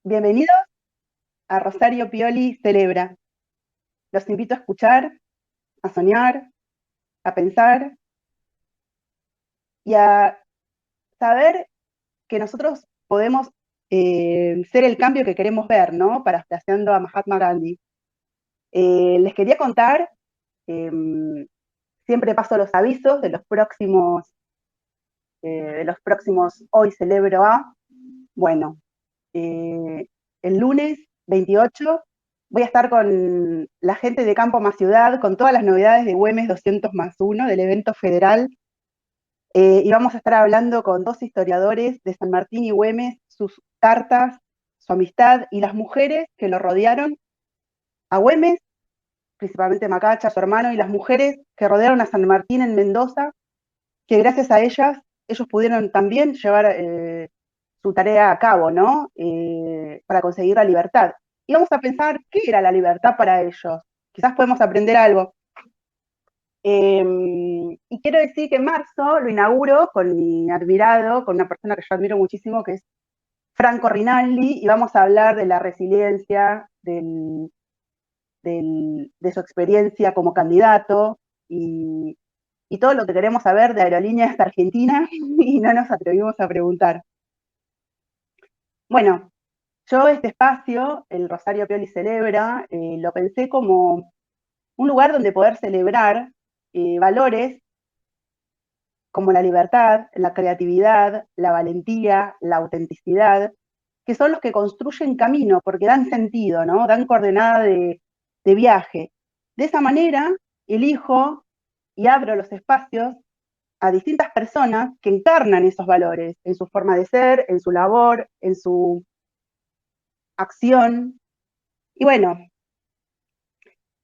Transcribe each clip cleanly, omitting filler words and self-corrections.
Bienvenidos a Rosario Pioli Celebra. Los invito a escuchar, a soñar, a pensar y a saber que nosotros podemos ser el cambio que queremos ver, ¿no? Parafraseando a Mahatma Gandhi. Les quería contar, eh, siempre paso los avisos de los próximos Hoy Celebro a. Bueno, el lunes 28 voy a estar con la gente de Campo Más Ciudad, con todas las novedades de Güemes 200+1, del evento federal, y vamos a estar hablando con dos historiadores de San Martín y Güemes, sus cartas, su amistad y las mujeres que lo rodearon a Güemes, principalmente Macacha, su hermano, y las mujeres que rodearon a San Martín en Mendoza, que gracias a ellos pudieron también llevar su tarea a cabo, ¿no? Para conseguir la libertad. Y vamos a pensar qué era la libertad para ellos. Quizás podemos aprender algo. Y quiero decir que en marzo lo inauguro con mi admirado, con una persona que yo admiro muchísimo, que es Franco Rinaldi, y vamos a hablar de la resiliencia, de su experiencia como candidato y todo lo que queremos saber de Aerolíneas Argentina y no nos atrevimos a preguntar. Bueno, yo este espacio, el Rosario Pioli Celebra, lo pensé como un lugar donde poder celebrar valores como la libertad, la creatividad, la valentía, la autenticidad, que son los que construyen camino, porque dan sentido, ¿no? Dan coordenada de viaje. De esa manera, elijo y abro los espacios a distintas personas que encarnan esos valores en su forma de ser, en su labor, en su acción. Y bueno,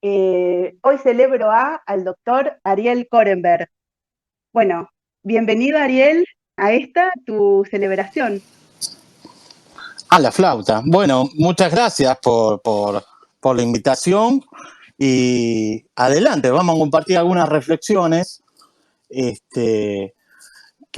hoy celebro al doctor Ariel Korenberg. Bueno, bienvenido Ariel a esta, tu celebración. A la flauta. Bueno, muchas gracias por la invitación y adelante, vamos a compartir algunas reflexiones que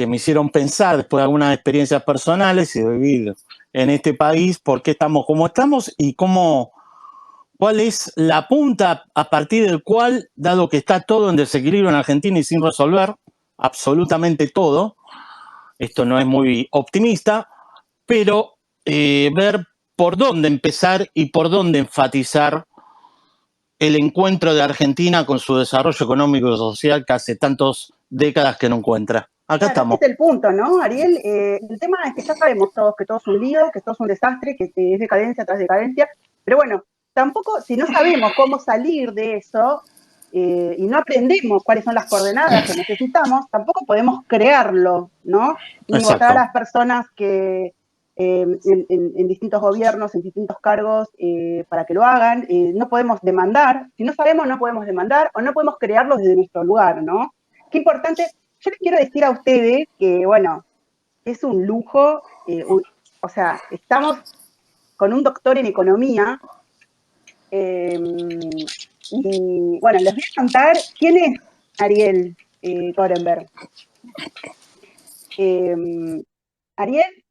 me hicieron pensar después de algunas experiencias personales y de vivir en este país, por qué estamos como estamos y cuál es la punta a partir del cual, dado que está todo en desequilibrio en Argentina y sin resolver, absolutamente todo, esto no es muy optimista, pero ver por dónde empezar y por dónde enfatizar el encuentro de Argentina con su desarrollo económico y social que hace tantas décadas que no encuentra. Acá Claro, estamos. ese es el punto, ¿no, Ariel? El tema es que ya sabemos todos que todo es un lío, que todo es un desastre, que es decadencia tras decadencia, pero bueno, tampoco, si no sabemos cómo salir de eso y no aprendemos cuáles son las coordenadas que necesitamos, tampoco podemos crearlo, ¿no? Ni votar a Exacto. las personas que en distintos gobiernos, en distintos cargos, para que lo hagan. No podemos demandar, si no sabemos no podemos demandar o no podemos crearlo desde nuestro lugar, ¿no? Qué importante. Yo les quiero decir a ustedes que, bueno, es un lujo, o sea, estamos con un doctor en economía, y bueno, les voy a contar quién es Ariel Korenberg. Ariel,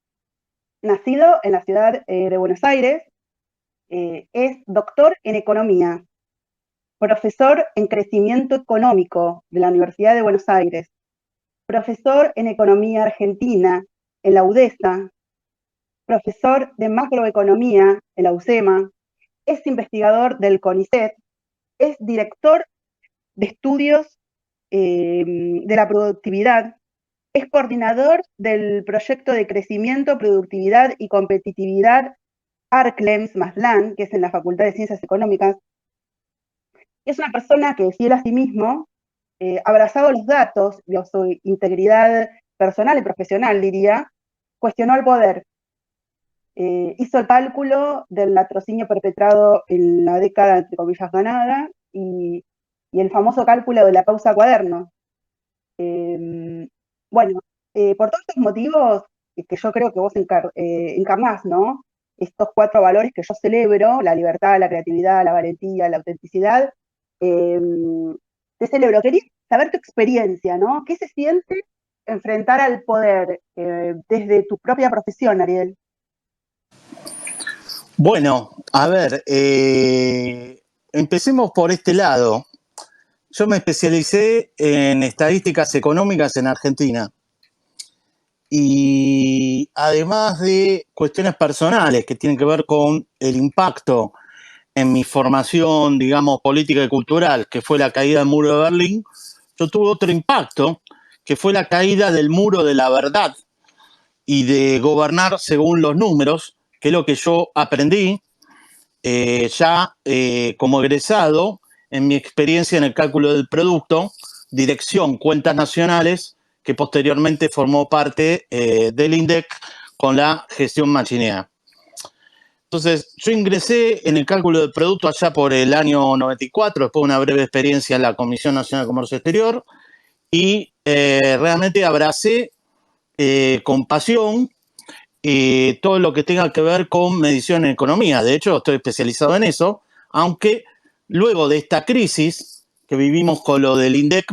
nacido en la ciudad de Buenos Aires, es doctor en economía, profesor en crecimiento económico de la Universidad de Buenos Aires, profesor en economía argentina en la UDESA, profesor de macroeconomía en la UCEMA, es investigador del CONICET, es director de estudios de la productividad, es coordinador del proyecto de crecimiento, productividad y competitividad ARCLEMS+LAN, que es en la Facultad de Ciencias Económicas. Es una persona que, fiel a sí mismo, abrazado los datos, de su integridad personal y profesional, diría, cuestionó el poder. Hizo el cálculo del latrocinio perpetrado en la década, entre comillas, ganada, y el famoso cálculo de la pausa cuaderno. Bueno, por todos estos motivos que yo creo que vos encarnás, ¿no? Estos 4 valores que yo celebro, la libertad, la creatividad, la valentía, la autenticidad, te celebro. Quería saber tu experiencia, ¿no? ¿Qué se siente enfrentar al poder desde tu propia profesión, Ariel? Bueno, a ver, empecemos por este lado. Yo me especialicé en estadísticas económicas en Argentina y además de cuestiones personales que tienen que ver con el impacto en mi formación, digamos, política y cultural, que fue la caída del muro de Berlín, yo tuve otro impacto, que fue la caída del muro de la verdad y de gobernar según los números, que es lo que yo aprendí como egresado en mi experiencia en el cálculo del producto, dirección, cuentas nacionales, que posteriormente formó parte del INDEC con la gestión machinea. Entonces, yo ingresé en el cálculo del producto allá por el año 94, después de una breve experiencia en la Comisión Nacional de Comercio Exterior, y realmente abracé con pasión todo lo que tenga que ver con medición en economía. De hecho, estoy especializado en eso, aunque luego de esta crisis que vivimos con lo del INDEC,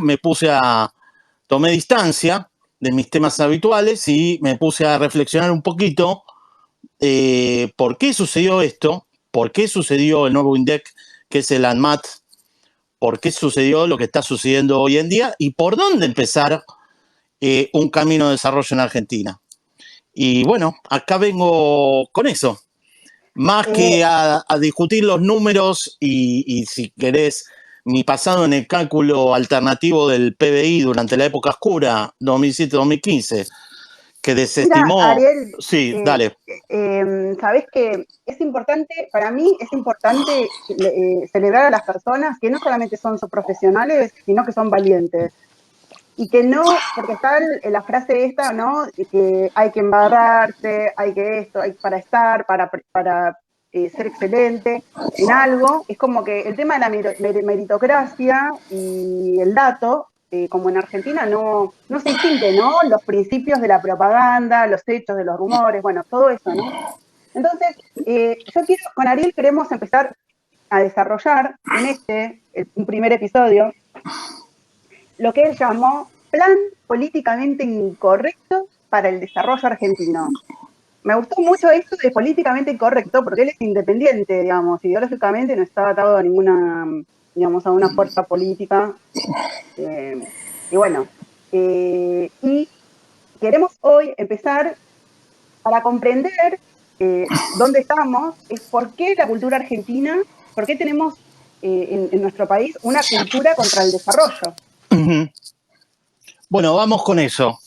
tomé distancia de mis temas habituales y me puse a reflexionar un poquito por qué sucedió esto, por qué sucedió el nuevo INDEC, que es el ANMAT, por qué sucedió lo que está sucediendo hoy en día y por dónde empezar un camino de desarrollo en Argentina. Y bueno, acá vengo con eso. Más que a discutir los números y si querés, mi pasado en el cálculo alternativo del PBI durante la época oscura, 2007-2015, que desestimó... Mira, Ariel, Sí, dale. sabés que es importante, para mí es importante celebrar a las personas que no solamente son profesionales, sino que son valientes. Y que no, porque está la frase esta, ¿no? Que hay que embarrarse, hay que esto, hay para estar, para ser excelente en algo. Es como que el tema de la meritocracia y el dato, como en Argentina, no se distingue, ¿no? Los principios de la propaganda, los hechos de los rumores, bueno, todo eso, ¿no? Entonces, con Ariel queremos empezar a desarrollar en un primer episodio, lo que él llamó Plan Políticamente Incorrecto para el Desarrollo Argentino. Me gustó mucho esto de políticamente incorrecto, porque él es independiente, digamos, ideológicamente no está atado a ninguna, digamos, a una fuerza política. Y bueno, y queremos hoy empezar para comprender dónde estamos, es por qué la cultura argentina, por qué tenemos en nuestro país una cultura contra el desarrollo. Bueno, vamos con eso.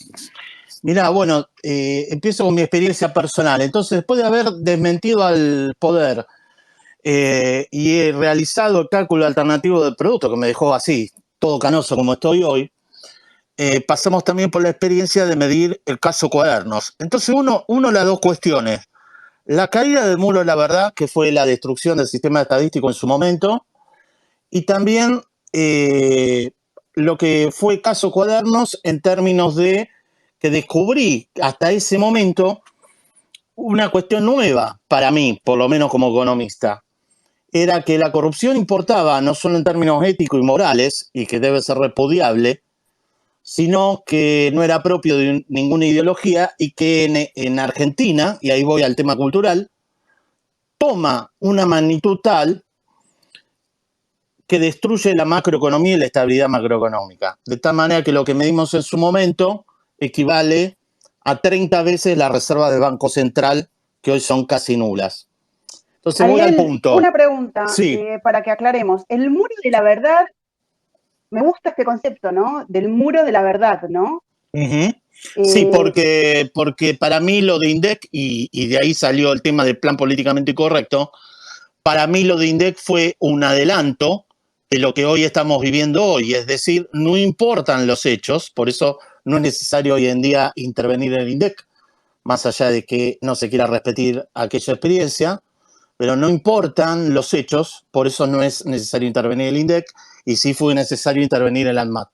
Mirá, bueno, empiezo con mi experiencia personal. Entonces, después de haber desmentido al poder y he realizado el cálculo alternativo del producto, que me dejó así, todo canoso como estoy hoy, pasamos también por la experiencia de medir el caso Cuadernos. Entonces, uno las dos cuestiones. La caída del muro de la verdad, que fue la destrucción del sistema estadístico en su momento, y también lo que fue caso Cuadernos en términos de que descubrí hasta ese momento una cuestión nueva para mí, por lo menos como economista. Era que la corrupción importaba no solo en términos éticos y morales, y que debe ser repudiable, sino que no era propio de ninguna ideología y que en Argentina, y ahí voy al tema cultural, toma una magnitud tal que destruye la macroeconomía y la estabilidad macroeconómica. De tal manera que lo que medimos en su momento equivale a 30 veces la reserva del Banco Central, que hoy son casi nulas. Entonces Ariel, voy al punto. Una pregunta, sí. Para que aclaremos. El muro de la verdad, me gusta este concepto, ¿no? Del muro de la verdad, ¿no? Sí, porque para mí lo de INDEC, y de ahí salió el tema del plan políticamente incorrecto, para mí lo de INDEC fue un adelanto de lo que hoy estamos viviendo hoy. Es decir, no importan los hechos, por eso no es necesario hoy en día intervenir en el INDEC, más allá de que no se quiera repetir aquella experiencia, pero no importan los hechos, por eso no es necesario intervenir en el INDEC, y sí fue necesario intervenir en el ANMAT.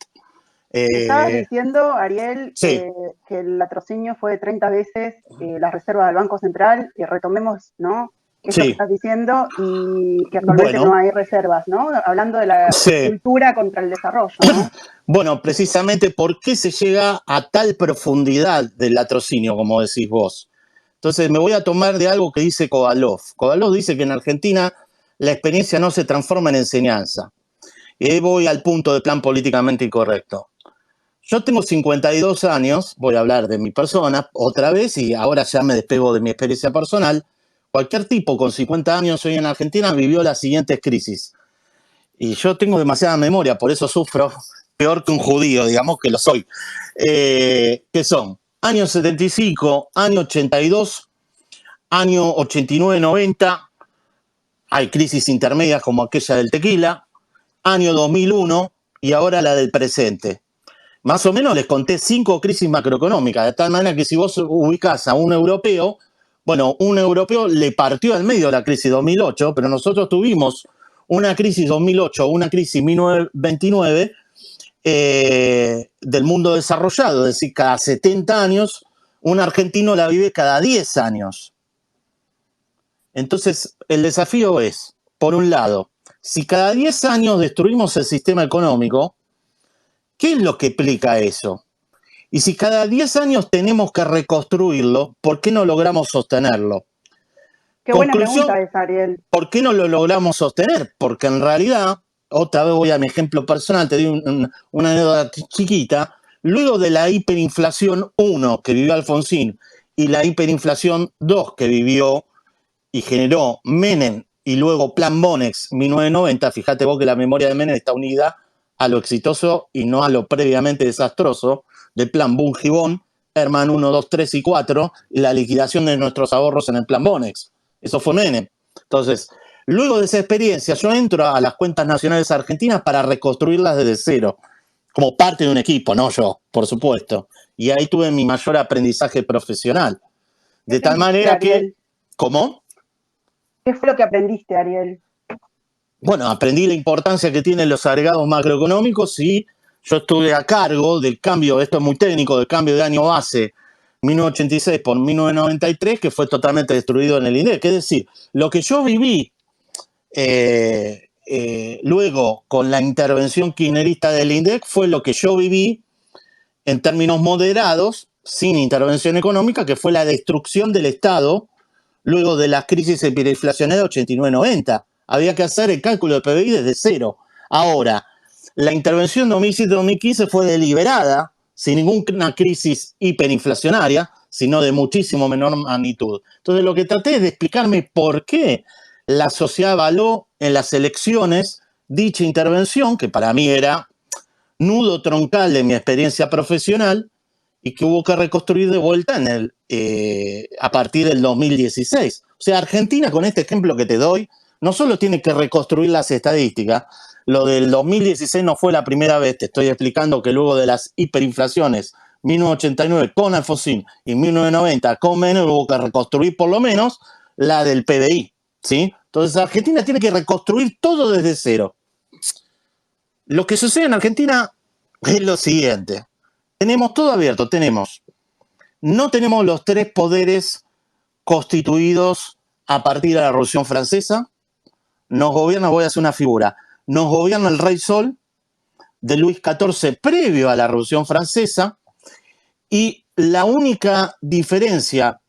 Estabas diciendo, Ariel, sí. que el latrocinio fue de 30 veces la reserva del Banco Central, y retomemos, ¿no? Eso que estás diciendo, y que actualmente no hay reservas, ¿no? Hablando de la cultura contra el desarrollo, ¿no? Bueno, precisamente, ¿por qué se llega a tal profundidad del latrocinio, como decís vos? Entonces me voy a tomar de algo que dice Kovalov. Kovalov dice que en Argentina la experiencia no se transforma en enseñanza. Y ahí voy al punto del plan políticamente incorrecto. Yo tengo 52 años, voy a hablar de mi persona otra vez y ahora ya me despego de mi experiencia personal. Cualquier tipo con 50 años hoy en Argentina vivió las siguientes crisis. Y yo tengo demasiada memoria, por eso sufro peor que un judío, digamos que lo soy. ¿Qué son? Año 75, año 82, año 89-90, hay crisis intermedias como aquella del tequila, año 2001 y ahora la del presente. Más o menos les conté 5 crisis macroeconómicas, de tal manera que si vos ubicás a un europeo, bueno, un europeo le partió al medio la crisis 2008, pero nosotros tuvimos una crisis 2008, una crisis 1929 del mundo desarrollado, es decir, cada 70 años, un argentino la vive cada 10 años. Entonces, el desafío es, por un lado, si cada 10 años destruimos el sistema económico, ¿qué es lo que implica eso? Y si cada 10 años tenemos que reconstruirlo, ¿por qué no logramos sostenerlo? Qué buena pregunta es, Ariel. ¿Por qué no lo logramos sostener? Porque en realidad, otra vez voy a mi ejemplo personal, te doy una anécdota chiquita, luego de la hiperinflación 1 que vivió Alfonsín y la hiperinflación 2 que vivió y generó Menem y luego Plan Bonex 1990, fíjate vos que la memoria de Menem está unida a lo exitoso y no a lo previamente desastroso del Plan Bungibón, Herman 1, 2, 3 y 4 y la liquidación de nuestros ahorros en el Plan Bonex. Eso fue Menem. Entonces, luego de esa experiencia, yo entro a las cuentas nacionales argentinas para reconstruirlas desde cero, como parte de un equipo, no yo, por supuesto. Y ahí tuve mi mayor aprendizaje profesional. De tal manera que... ¿Cómo? ¿Qué fue lo que aprendiste, Ariel? Bueno, aprendí la importancia que tienen los agregados macroeconómicos y yo estuve a cargo del cambio, esto es muy técnico, del cambio de año base 1986 por 1993, que fue totalmente destruido en el INDEC. Es decir, lo que yo viví luego con la intervención kirchnerista del INDEC fue lo que yo viví en términos moderados, sin intervención económica, que fue la destrucción del Estado luego de las crisis hiperinflacionarias de 89-90. Había que hacer el cálculo de PBI desde cero. Ahora, la intervención 2007-2015 fue deliberada, sin ninguna crisis hiperinflacionaria, sino de muchísimo menor magnitud. Entonces, lo que traté es de explicarme por qué la sociedad avaló en las elecciones dicha intervención, que para mí era nudo troncal de mi experiencia profesional, y que hubo que reconstruir de vuelta a partir del 2016. O sea, Argentina, con este ejemplo que te doy, no solo tiene que reconstruir las estadísticas, lo del 2016 no fue la primera vez, te estoy explicando que luego de las hiperinflaciones 1989 con Alfonsín y 1990 con Menem hubo que reconstruir por lo menos la del PBI, ¿sí? Entonces Argentina tiene que reconstruir todo desde cero. Lo que sucede en Argentina es lo siguiente. Tenemos todo abierto, no tenemos los 3 poderes constituidos a partir de la Revolución Francesa. Nos gobierna, voy a hacer una figura, nos gobierna el Rey Sol de Luis XIV previo a la Revolución Francesa, y la única diferencia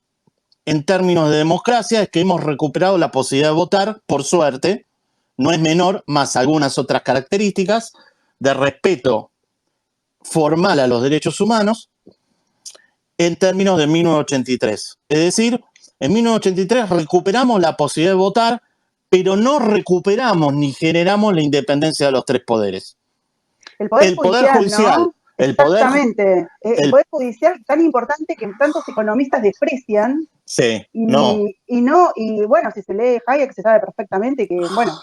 en términos de democracia es que hemos recuperado la posibilidad de votar, por suerte, no es menor, más algunas otras características de respeto formal a los derechos humanos en términos de 1983. Es decir, en 1983 recuperamos la posibilidad de votar, pero no recuperamos ni generamos la independencia de los 3 poderes. El Poder Judicial, ¿no? Exactamente. El Poder Judicial tan importante que tantos economistas desprecian. Sí, y bueno, si se lee Hayek se sabe perfectamente que, bueno,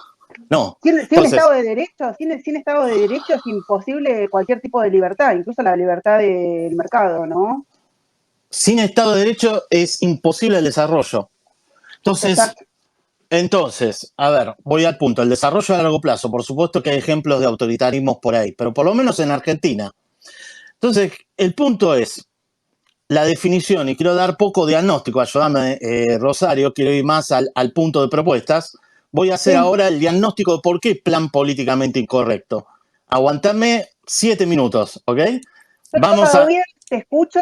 no. Sin Estado de Derecho, sin Estado de Derecho es imposible cualquier tipo de libertad, incluso la libertad del mercado, ¿no? Sin Estado de Derecho es imposible el desarrollo. Entonces, a ver, voy al punto. El desarrollo a largo plazo, por supuesto que hay ejemplos de autoritarismos por ahí, pero por lo menos en Argentina. Entonces, el punto es la definición, y quiero dar poco diagnóstico, ayúdame, Rosario, quiero ir más al punto de propuestas. Voy a hacer ahora el diagnóstico de por qué plan políticamente incorrecto. Aguantame 7 minutos, ¿ok? Vamos a... Bien, te escucho.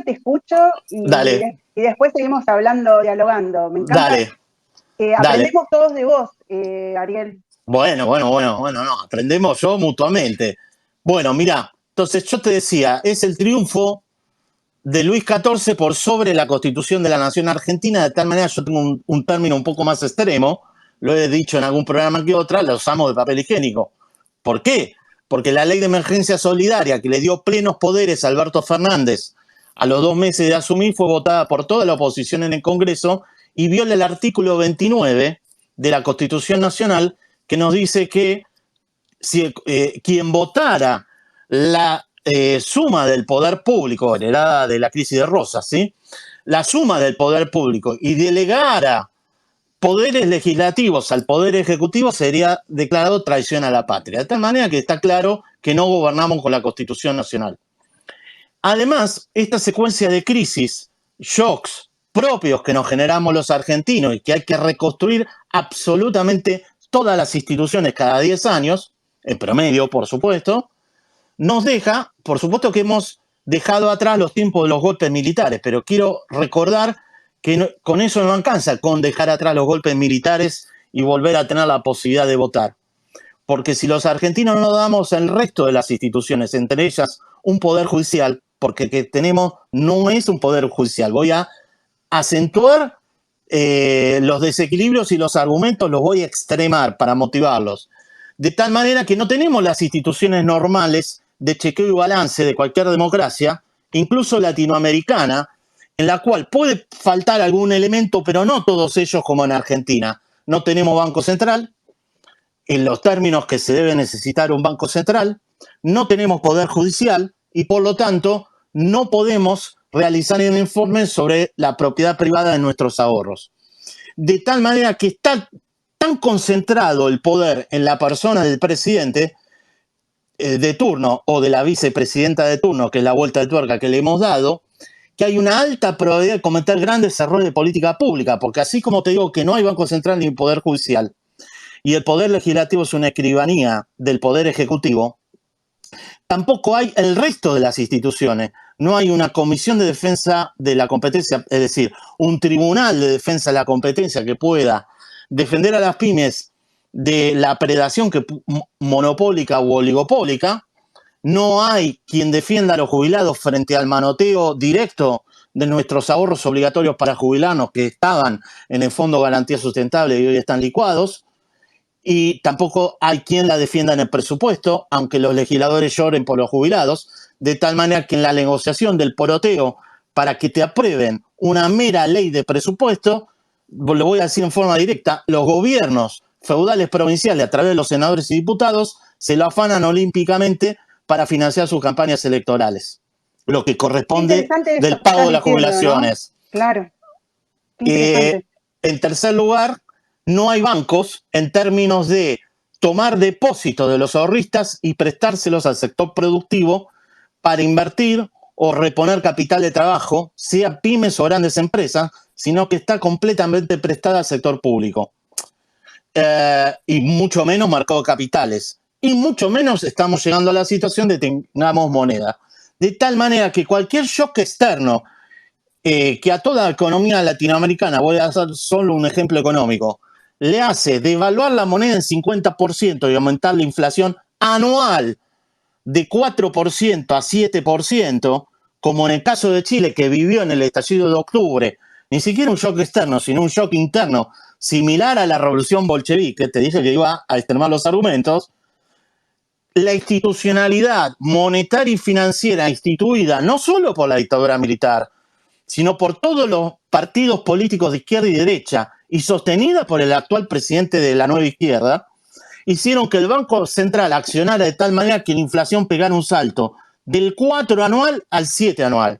Dale. y después seguimos hablando, dialogando. Me encanta. Dale. Aprendemos todos de vos, Ariel. Bueno, no, aprendemos yo mutuamente. Bueno, mira, entonces yo te decía, es el triunfo de Luis XIV por sobre la Constitución de la Nación Argentina, de tal manera, yo tengo un término un poco más extremo, lo he dicho en algún programa que otra, lo usamos de papel higiénico. ¿Por qué? Porque la ley de emergencia solidaria que le dio plenos poderes a Alberto Fernández a los 2 meses de asumir fue votada por toda la oposición en el Congreso y viola el artículo 29 de la Constitución Nacional que nos dice que si, quien votara la suma del poder público heredada de la crisis de Rosas, ¿sí? La suma del poder público y delegara poderes legislativos al poder ejecutivo sería declarado traición a la patria. De tal manera que está claro que no gobernamos con la Constitución Nacional. Además, esta secuencia de crisis, shocks propios que nos generamos los argentinos y que hay que reconstruir absolutamente todas las instituciones cada 10 años, en promedio, por supuesto, nos deja, por supuesto que hemos dejado atrás los tiempos de los golpes militares, pero quiero recordar que no, con eso no alcanza, con dejar atrás los golpes militares y volver a tener la posibilidad de votar. Porque si los argentinos no damos el resto de las instituciones, entre ellas un poder judicial, porque el que tenemos no es un poder judicial, voy a acentuar los desequilibrios y los argumentos, los voy a extremar para motivarlos. De tal manera que no tenemos las instituciones normales de chequeo y balance de cualquier democracia, incluso latinoamericana, en la cual puede faltar algún elemento, pero no todos ellos como en Argentina. No tenemos Banco Central, en los términos que se debe necesitar un Banco Central, no tenemos Poder Judicial y por lo tanto no podemos realizar un informe sobre la propiedad privada de nuestros ahorros. De tal manera que está tan concentrado el poder en la persona del presidente de turno o de la vicepresidenta de turno, que es la vuelta de tuerca que le hemos dado, que hay una alta probabilidad de cometer grandes errores de política pública, porque así como te digo que no hay Banco Central ni Poder Judicial, y el Poder Legislativo es una escribanía del Poder Ejecutivo, tampoco hay el resto de las instituciones. No hay una comisión de defensa de la competencia, es decir, un tribunal de defensa de la competencia que pueda defender a las pymes de la predación monopólica u oligopólica. No hay quien defienda a los jubilados frente al manoteo directo de nuestros ahorros obligatorios para jubilarnos que estaban en el Fondo Garantía Sustentable y hoy están licuados. Y tampoco hay quien la defienda en el presupuesto, aunque los legisladores lloren por los jubilados, de tal manera que en la negociación del poroteo para que te aprueben una mera ley de presupuesto, lo voy a decir en forma directa, los gobiernos feudales provinciales a través de los senadores y diputados se lo afanan olímpicamente para financiar sus campañas electorales, lo que corresponde del pago de las jubilaciones. ¿No? Claro. En tercer lugar, no hay bancos en términos de tomar depósitos de los ahorristas y prestárselos al sector productivo para invertir o reponer capital de trabajo, sea pymes o grandes empresas, sino que está completamente prestada al sector público. Y mucho menos mercado de capitales. Y mucho menos estamos llegando a la situación de que tengamos moneda. De tal manera que cualquier shock externo que a toda economía latinoamericana, voy a hacer solo un ejemplo económico, le hace devaluar la moneda en 50% y aumentar la inflación anual de 4% a 7%, como en el caso de Chile, que vivió en el estallido de octubre, ni siquiera un shock externo, sino un shock interno, similar a la revolución bolchevique, te dije que iba a extremar los argumentos, la institucionalidad monetaria y financiera instituida no solo por la dictadura militar, sino por todos los partidos políticos de izquierda y derecha, y sostenida por el actual presidente de la nueva izquierda, hicieron que el Banco Central accionara de tal manera que la inflación pegara un salto del 4 anual al 7 anual.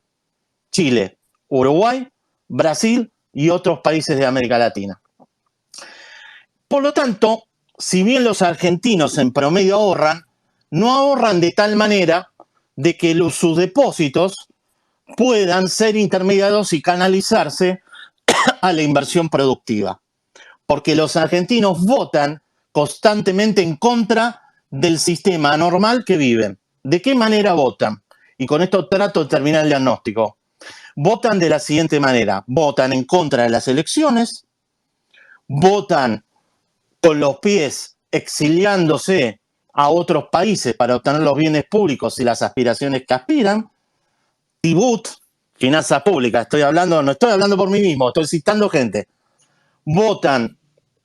Chile, Uruguay, Brasil y otros países de América Latina. Por lo tanto, si bien los argentinos en promedio ahorran, no ahorran de tal manera de que sus depósitos puedan ser intermediados y canalizarse a la inversión productiva. Porque los argentinos votan constantemente en contra del sistema anormal que viven. ¿De qué manera votan? Y con esto trato de terminar el diagnóstico. votan de la siguiente manera: votan en contra de las elecciones, votan con los pies exiliándose a otros países para obtener los bienes públicos y las aspiraciones que aspiran, Tibut, finanzas públicas, no estoy hablando por mí mismo, estoy citando gente, votan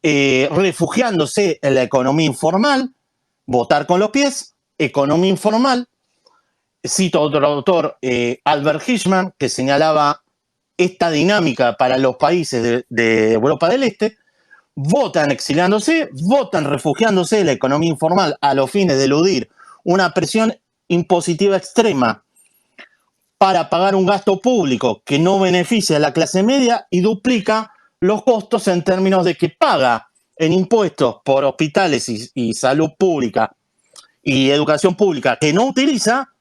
refugiándose en la economía informal, votar con los pies, economía informal. Cito a otro autor, Albert Hirschman, que señalaba esta dinámica para los países de Europa del Este: votan exiliándose, votan refugiándose en la economía informal a los fines de eludir una presión impositiva extrema para pagar un gasto público que no beneficia a la clase media y duplica los costos en términos de que paga en impuestos por hospitales y salud pública y educación pública que no utiliza,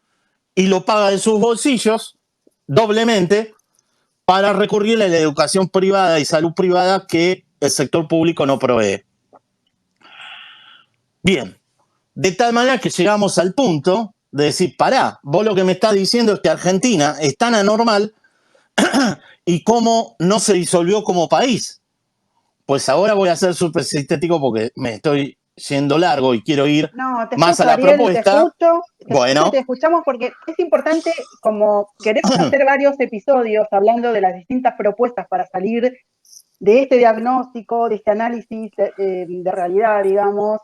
y lo paga de sus bolsillos doblemente para recurrir a la educación privada y salud privada que el sector público no provee. Bien, de tal manera que llegamos al punto de decir: pará, vos lo que me estás diciendo es que Argentina es tan anormal y cómo no se disolvió como país. Pues ahora voy a ser súper sintético porque me estoy yendo largo y quiero ir más a la Ariel, propuesta. Te escuchamos porque es importante, como queremos hacer varios episodios hablando de las distintas propuestas para salir de este diagnóstico, de este análisis de realidad, digamos.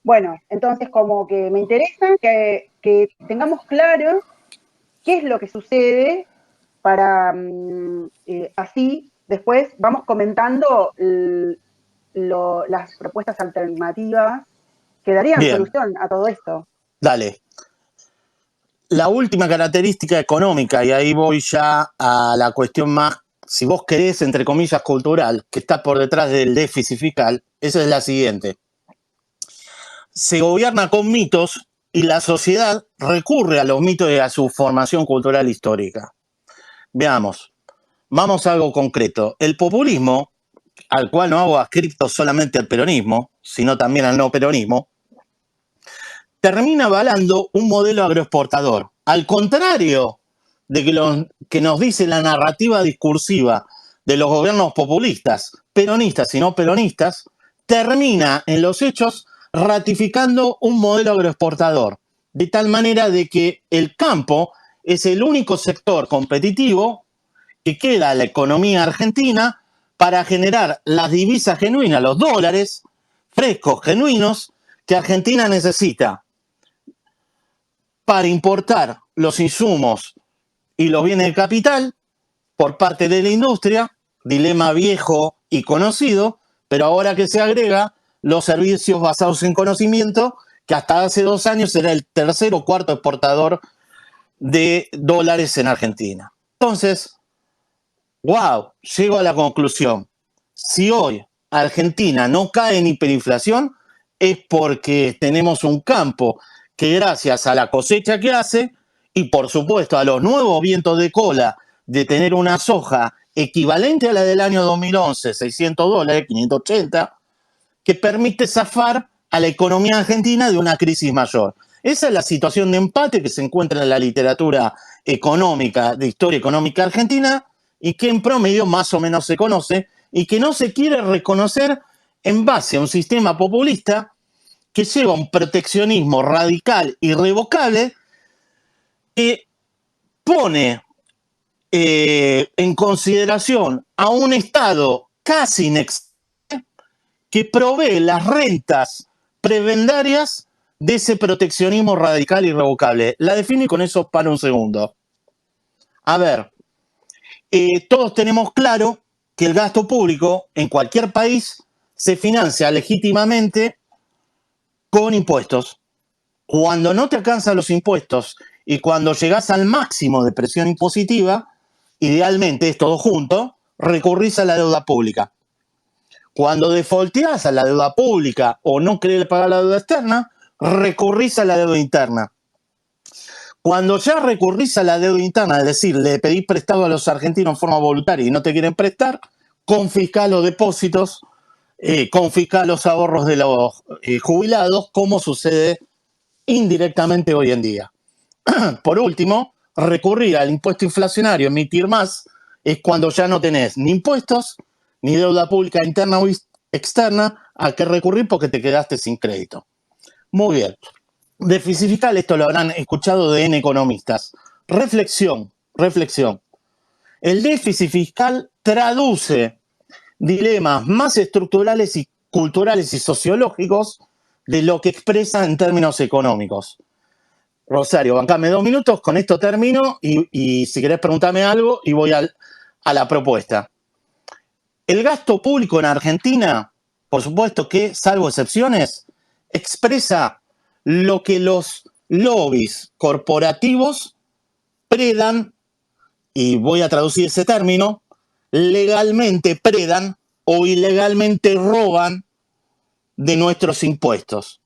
Bueno, entonces como que me interesa que tengamos claro qué es lo que sucede para así después vamos comentando las propuestas alternativas que darían solución a todo esto. Dale. La última característica económica, y ahí voy ya a la cuestión más, si vos querés, entre comillas, cultural, que está por detrás del déficit fiscal, esa es la siguiente. Se gobierna con mitos y la sociedad recurre a los mitos y a su formación cultural histórica. Veamos, vamos a algo concreto. El populismo, al cual no hago adscripto solamente al peronismo, sino también al no peronismo, termina avalando un modelo agroexportador. Al contrario de que nos dice la narrativa discursiva de los gobiernos populistas, peronistas y no peronistas, termina en los hechos ratificando un modelo agroexportador, de tal manera de que el campo es el único sector competitivo que queda a la economía argentina para generar las divisas genuinas, los dólares frescos, genuinos, que Argentina necesita para importar los insumos y los bienes de capital por parte de la industria, dilema viejo y conocido, pero ahora que se agrega los servicios basados en conocimiento, que hasta hace 2 años era el tercer o cuarto exportador de dólares en Argentina. Entonces, llego a la conclusión: si hoy Argentina no cae en hiperinflación, es porque tenemos un campo que, gracias a la cosecha que hace y por supuesto a los nuevos vientos de cola de tener una soja equivalente a la del año 2011, $600, 580, que permite zafar a la economía argentina de una crisis mayor. Esa es la situación de empate que se encuentra en la literatura económica, de historia económica argentina, y que en promedio más o menos se conoce y que no se quiere reconocer en base a un sistema populista que lleva un proteccionismo radical, irrevocable, que pone en consideración a un Estado casi inexistente que provee las rentas prebendarias de ese proteccionismo radical e irrevocable. La defino y con eso paro un segundo. A ver, todos tenemos claro que el gasto público en cualquier país se financia legítimamente con impuestos. Cuando no te alcanzan los impuestos y cuando llegas al máximo de presión impositiva, idealmente es todo junto, recurrís a la deuda pública. Cuando defaulteás a la deuda pública o no querés pagar la deuda externa, recurrís a la deuda interna. Cuando ya recurrís a la deuda interna, es decir, le pedís prestado a los argentinos en forma voluntaria y no te quieren prestar, confiscás los depósitos, confiscás los ahorros de los jubilados, como sucede indirectamente hoy en día. Por último, recurrir al impuesto inflacionario, emitir más, es cuando ya no tenés ni impuestos, ni deuda pública interna o externa a qué recurrir porque te quedaste sin crédito. Muy bien. Déficit fiscal, esto lo habrán escuchado de N economistas. Reflexión. El déficit fiscal traduce dilemas más estructurales y culturales y sociológicos de lo que expresa en términos económicos. Rosario, bancame 2 minutos, con esto termino y si querés preguntarme algo y voy a la propuesta. El gasto público en Argentina, por supuesto que, salvo excepciones, expresa lo que los lobbies corporativos predan, y voy a traducir ese término, legalmente predan o ilegalmente roban de nuestros impuestos.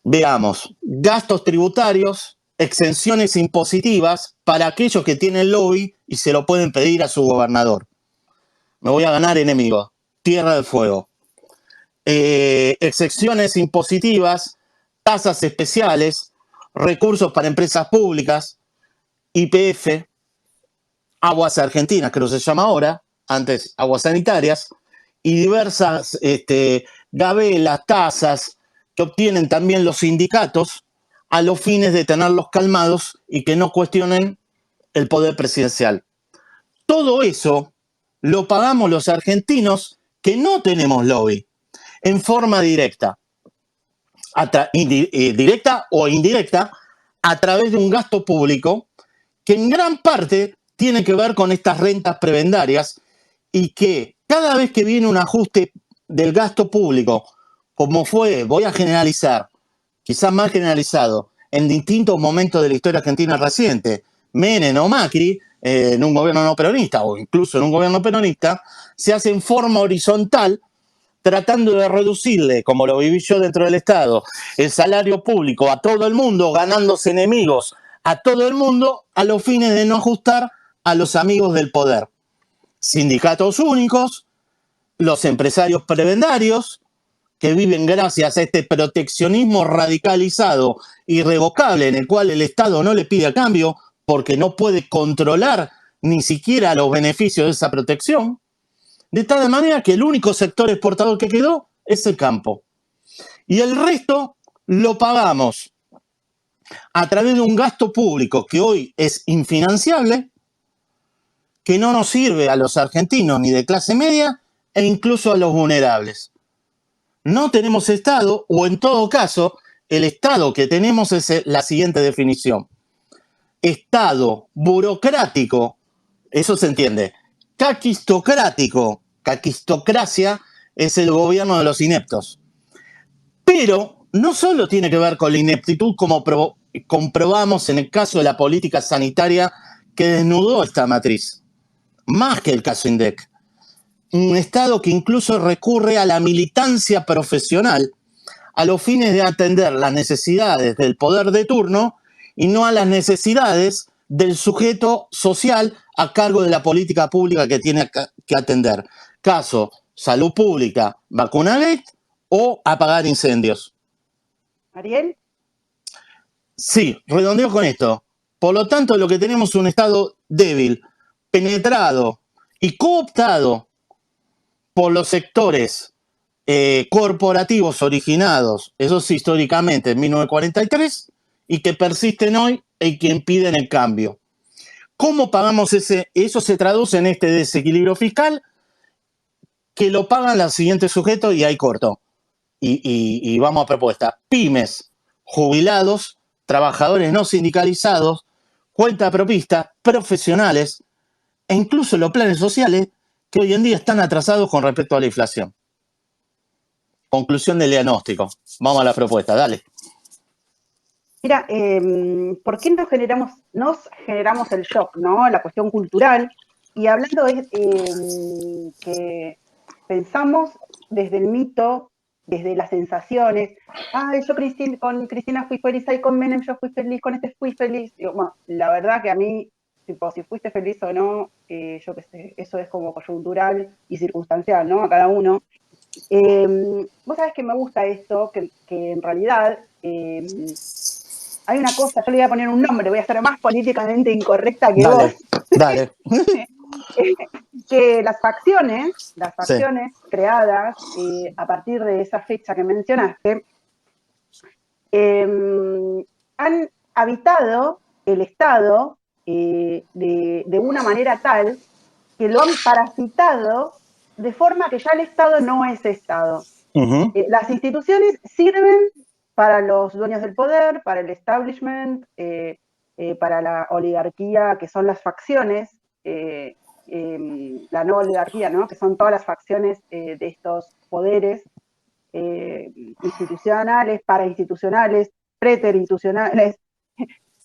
Veamos, gastos tributarios, exenciones impositivas para aquellos que tienen lobby y se lo pueden pedir a su gobernador. Me voy a ganar enemigo. Tierra del Fuego. Exenciones impositivas, tasas especiales, recursos para empresas públicas, YPF, Aguas Argentinas, creo que se llama ahora, antes Aguas Sanitarias, y diversas gabelas, tasas que obtienen también los sindicatos a los fines de tenerlos calmados y que no cuestionen el poder presidencial. Todo eso lo pagamos los argentinos que no tenemos lobby en forma directa, directa o indirecta, a través de un gasto público que en gran parte tiene que ver con estas rentas prebendarias y que cada vez que viene un ajuste del gasto público, como fue, voy a generalizar, quizás más generalizado, en distintos momentos de la historia argentina reciente, Menem o Macri, en un gobierno no peronista o incluso en un gobierno peronista, se hace en forma horizontal, tratando de reducirle, como lo viví yo dentro del Estado, el salario público a todo el mundo, ganándose enemigos a todo el mundo, a los fines de no ajustar a los amigos del poder. Sindicatos únicos, los empresarios prebendarios, que viven gracias a este proteccionismo radicalizado, irrevocable, en el cual el Estado no le pide a cambio porque no puede controlar ni siquiera los beneficios de esa protección, de tal manera que el único sector exportador que quedó es el campo. Y el resto lo pagamos a través de un gasto público que hoy es infinanciable, que no nos sirve a los argentinos ni de clase media e incluso a los vulnerables. No tenemos Estado, o en todo caso, el Estado que tenemos es la siguiente definición. Estado burocrático, eso se entiende. Caquistocrático, caquistocracia es el gobierno de los ineptos. Pero no solo tiene que ver con la ineptitud, como comprobamos en el caso de la política sanitaria que desnudó esta matriz, más que el caso INDEC. Un Estado que incluso recurre a la militancia profesional a los fines de atender las necesidades del poder de turno y no a las necesidades del sujeto social a cargo de la política pública que tiene que atender. Caso, salud pública, vacunagate o apagar incendios. Ariel. Sí, redondeo con esto. Por lo tanto, lo que tenemos es un Estado débil, penetrado y cooptado por los sectores corporativos originados, esos históricamente en 1943, y que persisten hoy y que impiden el cambio. ¿Cómo pagamos ese? Eso se traduce en este desequilibrio fiscal que lo pagan los siguientes sujetos y ahí corto. Y vamos a propuesta. Pymes, jubilados, trabajadores no sindicalizados, cuenta propista, profesionales e incluso los planes sociales que hoy en día están atrasados con respecto a la inflación. Conclusión del diagnóstico. Vamos a la propuesta, dale. Mira, ¿por qué nos generamos el shock, ¿no? La cuestión cultural. Y hablando de que pensamos desde el mito, desde las sensaciones. Ay, yo con Cristina fui feliz, ay, con Menem yo fui feliz, con este fui feliz. Digo, bueno, la verdad que a mí, tipo, si fuiste feliz o no, yo qué sé, eso es como coyuntural y circunstancial, ¿no? A cada uno. Vos sabés que me gusta esto, que en realidad hay una cosa, yo le voy a poner un nombre, voy a ser más políticamente incorrecta que vos. Dale, dale. Que las facciones Sí. creadas a partir de esa fecha que mencionaste, han habitado el Estado de una manera tal que lo han parasitado de forma que ya el Estado no es Estado. Las instituciones sirven para los dueños del poder, para el establishment, para la oligarquía, que son las facciones, la nueva oligarquía, ¿no? Que son todas las facciones de estos poderes institucionales, parainstitucionales, preterinstitucionales,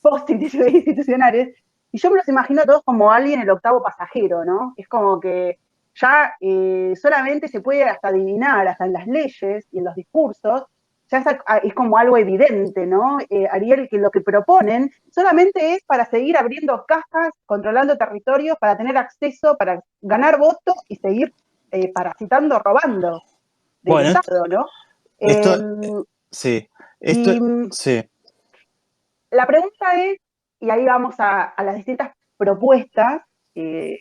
postinstitucionales, y yo me los imagino a todos como alguien el octavo pasajero, ¿no? Es como que ya solamente se puede hasta adivinar, hasta en las leyes y en los discursos, ya es como algo evidente, ¿no? Ariel, que lo que proponen solamente es para seguir abriendo cajas, controlando territorios, para tener acceso, para ganar votos y seguir parasitando, robando del Bueno, Estado, ¿no? sí, Y sí. la pregunta es, y ahí vamos a las distintas propuestas,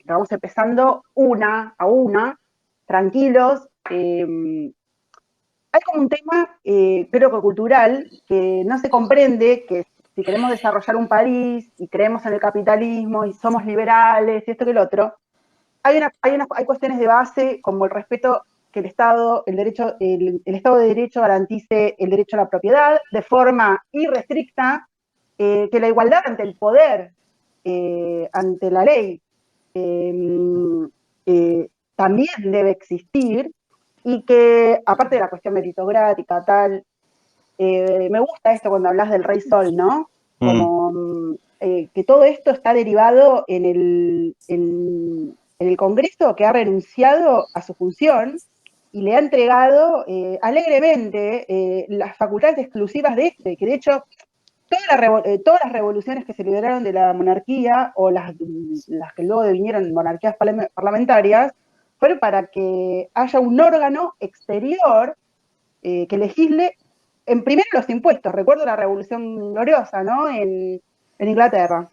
vamos empezando una a una, tranquilos. Hay como un tema, creo que cultural, que no se comprende, que si queremos desarrollar un país y creemos en el capitalismo y somos liberales y esto que el otro, hay cuestiones de base como el respeto que el Estado, el Estado de Derecho garantice el derecho a la propiedad de forma irrestricta, que la igualdad ante el poder, ante la ley, también debe existir y que, aparte de la cuestión meritocrática, tal, me gusta esto cuando hablas del Rey Sol, ¿no? Como que todo esto está derivado en el Congreso, que ha renunciado a su función y le ha entregado alegremente las facultades exclusivas de este, que de hecho todas las revoluciones que se liberaron de la monarquía o las que luego devinieron monarquías parlamentarias fueron para que haya un órgano exterior que legisle en primero los impuestos. Recuerdo la Revolución Gloriosa, ¿no? En Inglaterra.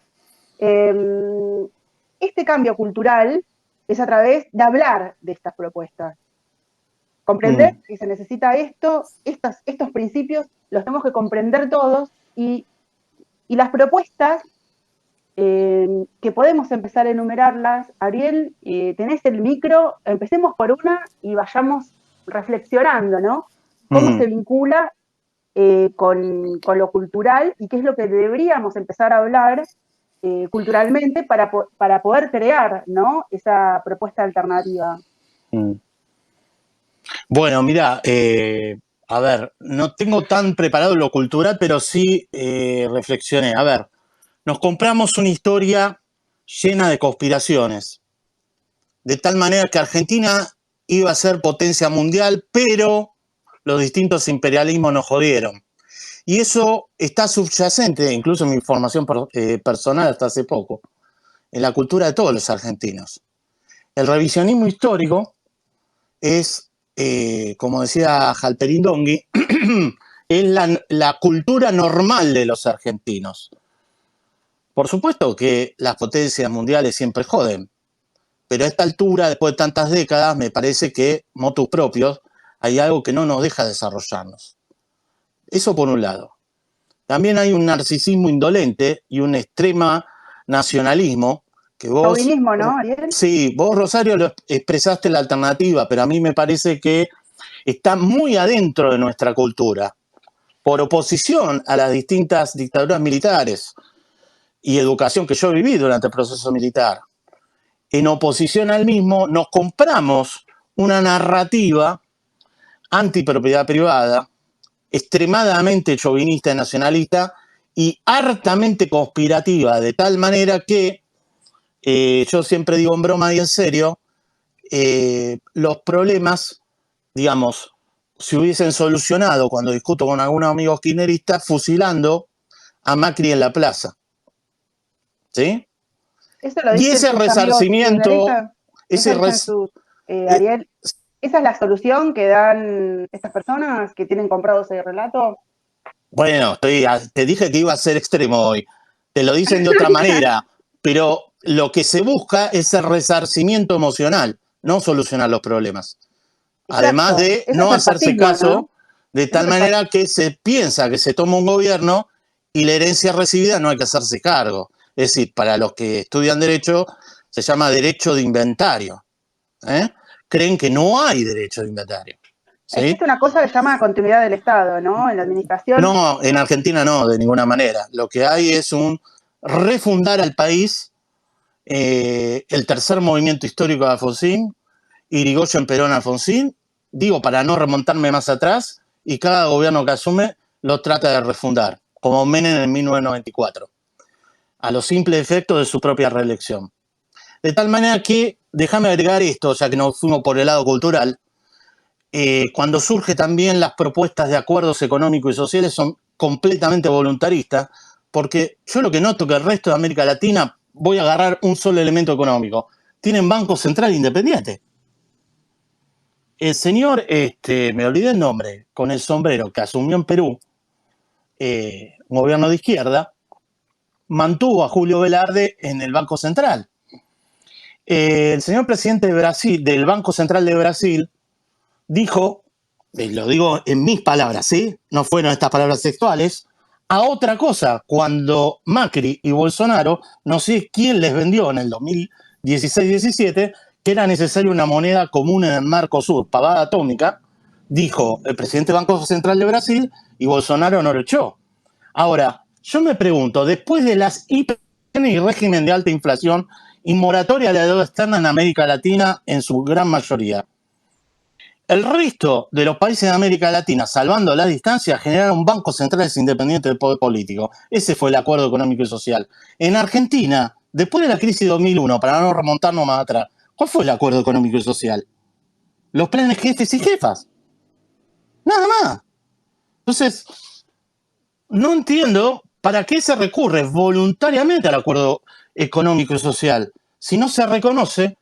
Este cambio cultural es a través de hablar de estas propuestas. Comprender que se necesita estos principios los tenemos que comprender todos y las propuestas que podemos empezar a enumerarlas. Ariel, tenés el micro, empecemos por una y vayamos reflexionando, ¿no? ¿Cómo se vincula con lo cultural y qué es lo que deberíamos empezar a hablar culturalmente para poder crear, ¿no? Esa propuesta alternativa? Bueno, mira, a ver, no tengo tan preparado lo cultural, pero sí reflexioné. A ver, nos compramos una historia llena de conspiraciones, de tal manera que Argentina iba a ser potencia mundial, pero los distintos imperialismos nos jodieron. Y eso está subyacente, incluso en mi formación personal hasta hace poco, en la cultura de todos los argentinos. El revisionismo histórico es, como decía Halperin Dongui, es la cultura normal de los argentinos. Por supuesto que las potencias mundiales siempre joden, pero a esta altura, después de tantas décadas, me parece que, motus propios, hay algo que no nos deja desarrollarnos. Eso por un lado. También hay un narcisismo indolente y un extrema nacionalismo que vos... Chauvinismo, ¿no, Ariel? Sí, vos, Rosario, lo expresaste la alternativa, pero a mí me parece que está muy adentro de nuestra cultura, por oposición a las distintas dictaduras militares y educación que yo viví durante el proceso militar. En oposición al mismo, nos compramos una narrativa antipropiedad privada, extremadamente chauvinista y nacionalista y hartamente conspirativa, de tal manera que yo siempre digo en broma y en serio, los problemas, digamos, se hubiesen solucionado cuando discuto con algunos amigos kirchneristas fusilando a Macri en la plaza. ¿Sí? Eso lo Y dicen ese tus amigos resarcimiento, kirchneristas. Eso dicen Ariel. ¿Esa es la solución que dan estas personas que tienen comprado ese relato? Bueno, te dije que iba a ser extremo hoy. Te lo dicen de otra manera, pero lo que se busca es el resarcimiento emocional, no solucionar los problemas. Además Exacto, de eso es no el hacerse fascismo, caso, ¿no? de Eso tal es el manera que se piensa que se toma un gobierno y la herencia recibida no hay que hacerse cargo. Es decir, para los que estudian derecho, se llama derecho de inventario. ¿Eh? Creen que no hay derecho de inventario. ¿Sí? Existe una cosa que se llama continuidad del Estado, ¿no? En la administración. No, en Argentina no, de ninguna manera. Lo que hay es un refundar al país, el tercer movimiento histórico de Alfonsín, Irigoyen, Perón, Alfonsín, digo para no remontarme más atrás, y cada gobierno que asume lo trata de refundar, como Menem en 1994, a los simples efectos de su propia reelección. De tal manera que, déjame agregar esto, ya que nos fuimos por el lado cultural, cuando surgen también las propuestas de acuerdos económicos y sociales son completamente voluntaristas, porque yo lo que noto que el resto de América Latina, voy a agarrar un solo elemento económico, tienen banco central independiente. El señor, me olvidé el nombre, con el sombrero que asumió en Perú, un gobierno de izquierda, mantuvo a Julio Velarde en el Banco Central. El señor presidente de Brasil, del Banco Central de Brasil, dijo, lo digo en mis palabras, ¿sí? No fueron estas palabras textuales, a otra cosa, cuando Macri y Bolsonaro, no sé quién les vendió en el 2016-17, que era necesaria una moneda común en el Mercosur, pavada atómica, dijo el presidente del Banco Central de Brasil y Bolsonaro no lo echó. Ahora, yo me pregunto, después de las IPN y régimen de alta inflación y moratoria de la deuda externa en América Latina en su gran mayoría, el resto de los países de América Latina, salvando la distancia, generaron bancos centrales independientes del poder político. Ese fue el acuerdo económico y social. En Argentina, después de la crisis de 2001, para no remontarnos más atrás, ¿cuál fue el acuerdo económico y social? Los planes jefes y jefas. Nada más. Entonces, no entiendo para qué se recurre voluntariamente al acuerdo económico y social si no se reconoce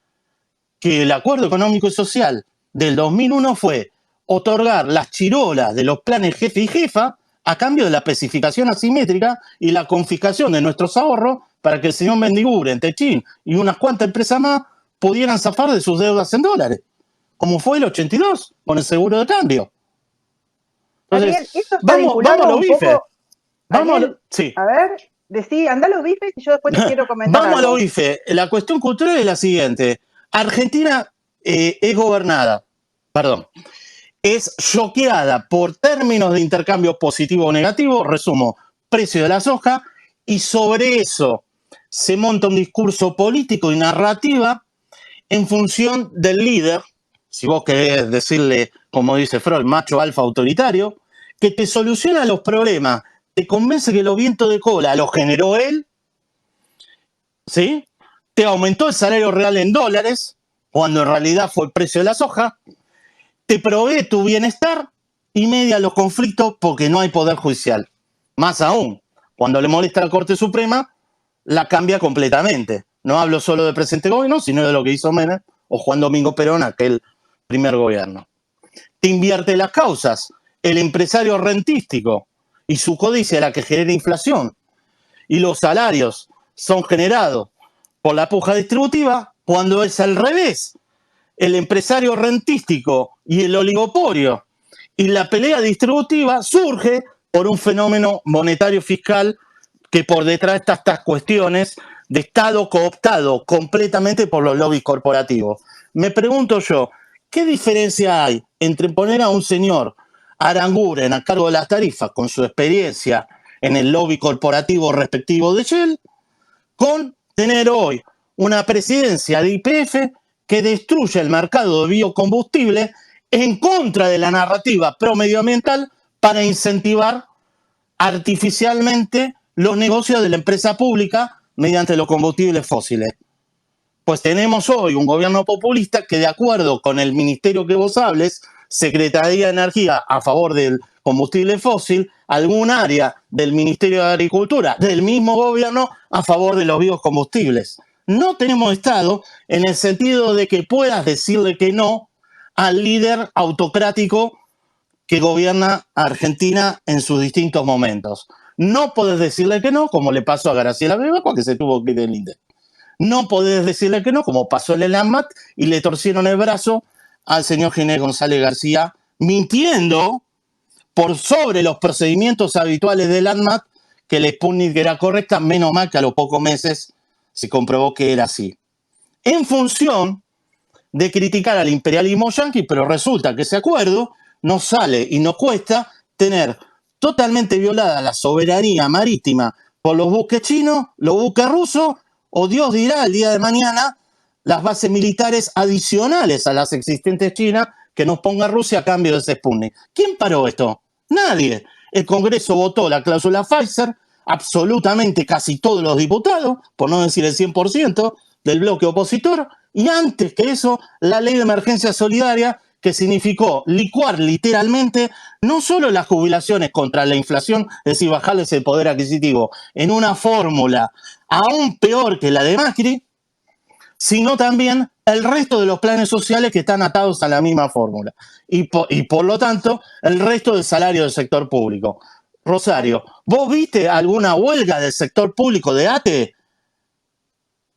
que el acuerdo económico y social del 2001 fue otorgar las chirolas de los planes jefe y jefa a cambio de la especificación asimétrica y la confiscación de nuestros ahorros para que el señor Mendiguren, Techín y unas cuantas empresas más pudieran zafar de sus deudas en dólares, como fue el 82 con el seguro de cambio. Entonces, Ariel, eso está vamos a vinculado los un bifes. poco, Vamos, Ariel, sí. a ver, decí, anda a los bifes y yo después te quiero comentar Vamos a lo algo. bife. La cuestión cultural es la siguiente. Argentina es gobernada, perdón, es choqueada por términos de intercambio positivo o negativo, resumo, precio de la soja, y sobre eso se monta un discurso político y narrativa en función del líder, si vos querés decirle, como dice Freud, macho alfa autoritario, que te soluciona los problemas, te convence que los vientos de cola los generó él, ¿sí? Te aumentó el salario real en dólares, cuando en realidad fue el precio de la soja, te provee tu bienestar y media los conflictos porque no hay poder judicial. Más aún, cuando le molesta a la Corte Suprema, la cambia completamente. No hablo solo del presente gobierno, sino de lo que hizo Menem o Juan Domingo Perón, aquel primer gobierno. Te invierte las causas. El empresario rentístico y su codicia la que genera inflación y los salarios son generados por la puja distributiva, cuando es al revés. El empresario rentístico y el oligopolio y la pelea distributiva surge por un fenómeno monetario fiscal que por detrás de estas cuestiones de Estado cooptado completamente por los lobbies corporativos. Me pregunto yo, ¿qué diferencia hay entre poner a un señor Aranguren a cargo de las tarifas con su experiencia en el lobby corporativo respectivo de Shell con tener hoy una presidencia de YPF que destruye el mercado de biocombustibles en contra de la narrativa promedioambiental para incentivar artificialmente los negocios de la empresa pública mediante los combustibles fósiles? Pues tenemos hoy un gobierno populista que, de acuerdo con el ministerio que vos hables, Secretaría de Energía a favor del combustible fósil, algún área del Ministerio de Agricultura, del mismo gobierno, a favor de los biocombustibles. No tenemos Estado en el sentido de que puedas decirle que no al líder autocrático que gobierna a Argentina en sus distintos momentos. No podés decirle que no, como le pasó a Graciela Beba, porque se tuvo que ir del INDE. No podés decirle que no, como pasó en el ANMAT, y le torcieron el brazo al señor Ginés González García, mintiendo por sobre los procedimientos habituales del ANMAT, que la Sputnik era correcta, menos mal que a los pocos meses se comprobó que era así. En función de criticar al imperialismo yanqui, pero resulta que ese acuerdo nos sale y nos cuesta tener totalmente violada la soberanía marítima por los buques chinos, los buques rusos, o Dios dirá el día de mañana las bases militares adicionales a las existentes chinas que nos ponga Rusia a cambio de ese Sputnik. ¿Quién paró esto? Nadie. El Congreso votó la cláusula Pfizer, absolutamente casi todos los diputados, por no decir el 100% del bloque opositor, y antes que eso, la ley de emergencia solidaria, que significó licuar literalmente no solo las jubilaciones contra la inflación, es decir, bajarles el poder adquisitivo en una fórmula aún peor que la de Macri, sino también el resto de los planes sociales que están atados a la misma fórmula. Y por lo tanto, el resto del salario del sector público. Rosario, ¿vos viste alguna huelga del sector público de ATE?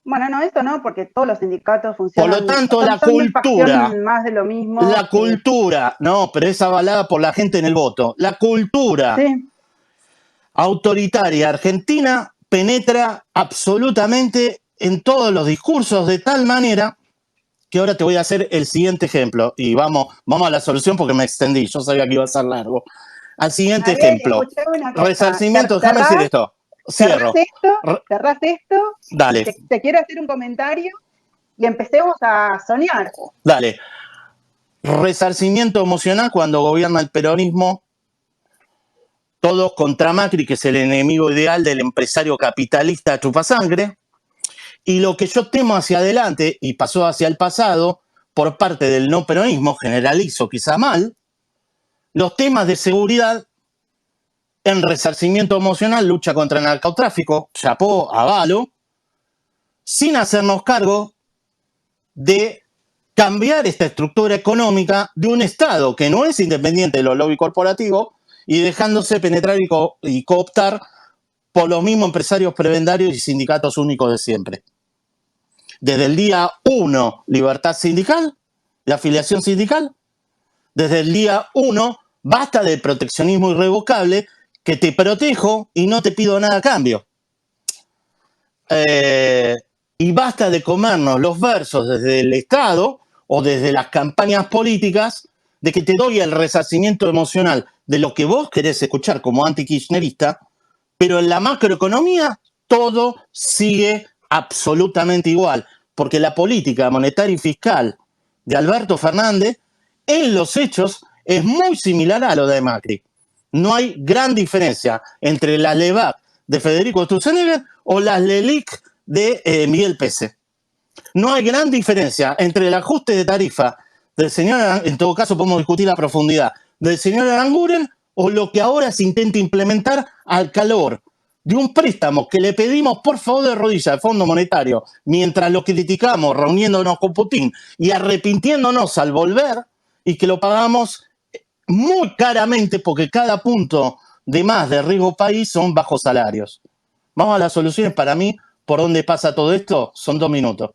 Bueno, no, esto no, porque todos los sindicatos Por funcionan, lo tanto, son, la son de cultura, facción más de lo mismo. no, pero es avalada por la gente en el voto. La cultura Sí, autoritaria argentina penetra absolutamente en todos los discursos de tal manera que ahora te voy a hacer el siguiente ejemplo. Y vamos a la solución porque me extendí. Yo sabía que iba a ser largo. Al siguiente Ariel, ejemplo. escuchame una cosa. Resarcimiento, déjame decir esto. Cierro. Cerrás esto y Dale, te quiero hacer un comentario y empecemos a soñar. dale. Resarcimiento emocional cuando gobierna el peronismo, todos contra Macri, que es el enemigo ideal del empresario capitalista chupasangre. Y lo que yo temo hacia adelante, y pasó hacia el pasado, por parte del no peronismo, generalizo quizá mal, los temas de seguridad en resarcimiento emocional, lucha contra el narcotráfico, chapó, avalo, sin hacernos cargo de cambiar esta estructura económica de un Estado que no es independiente de los lobbies corporativos y dejándose penetrar y cooptar por los mismos empresarios prebendarios y sindicatos únicos de siempre. Desde el día 1, libertad sindical, la afiliación sindical. Desde el día 1, basta del proteccionismo irrevocable, que te protejo y no te pido nada a cambio. Y basta de comernos los versos desde el Estado o desde las campañas políticas de que te doy el resarcimiento emocional de lo que vos querés escuchar como antikirchnerista, pero en la macroeconomía todo sigue absolutamente igual, porque la política monetaria y fiscal de Alberto Fernández en los hechos es muy similar a lo de Macri. No hay gran diferencia entre la LEVAC de Federico Sturzenegger o las LELIC de Miguel Pese. No hay gran diferencia entre el ajuste de tarifa del señor, en todo caso podemos discutir la profundidad, del señor Aranguren o lo que ahora se intenta implementar al calor de un préstamo que le pedimos por favor de rodillas al Fondo Monetario, mientras lo criticamos reuniéndonos con Putin y arrepintiéndonos al volver, y que lo pagamos muy caramente porque cada punto de más de riesgo país son bajos salarios. Vamos a las soluciones. Para mí, ¿por dónde pasa todo esto? Son 2 minutos.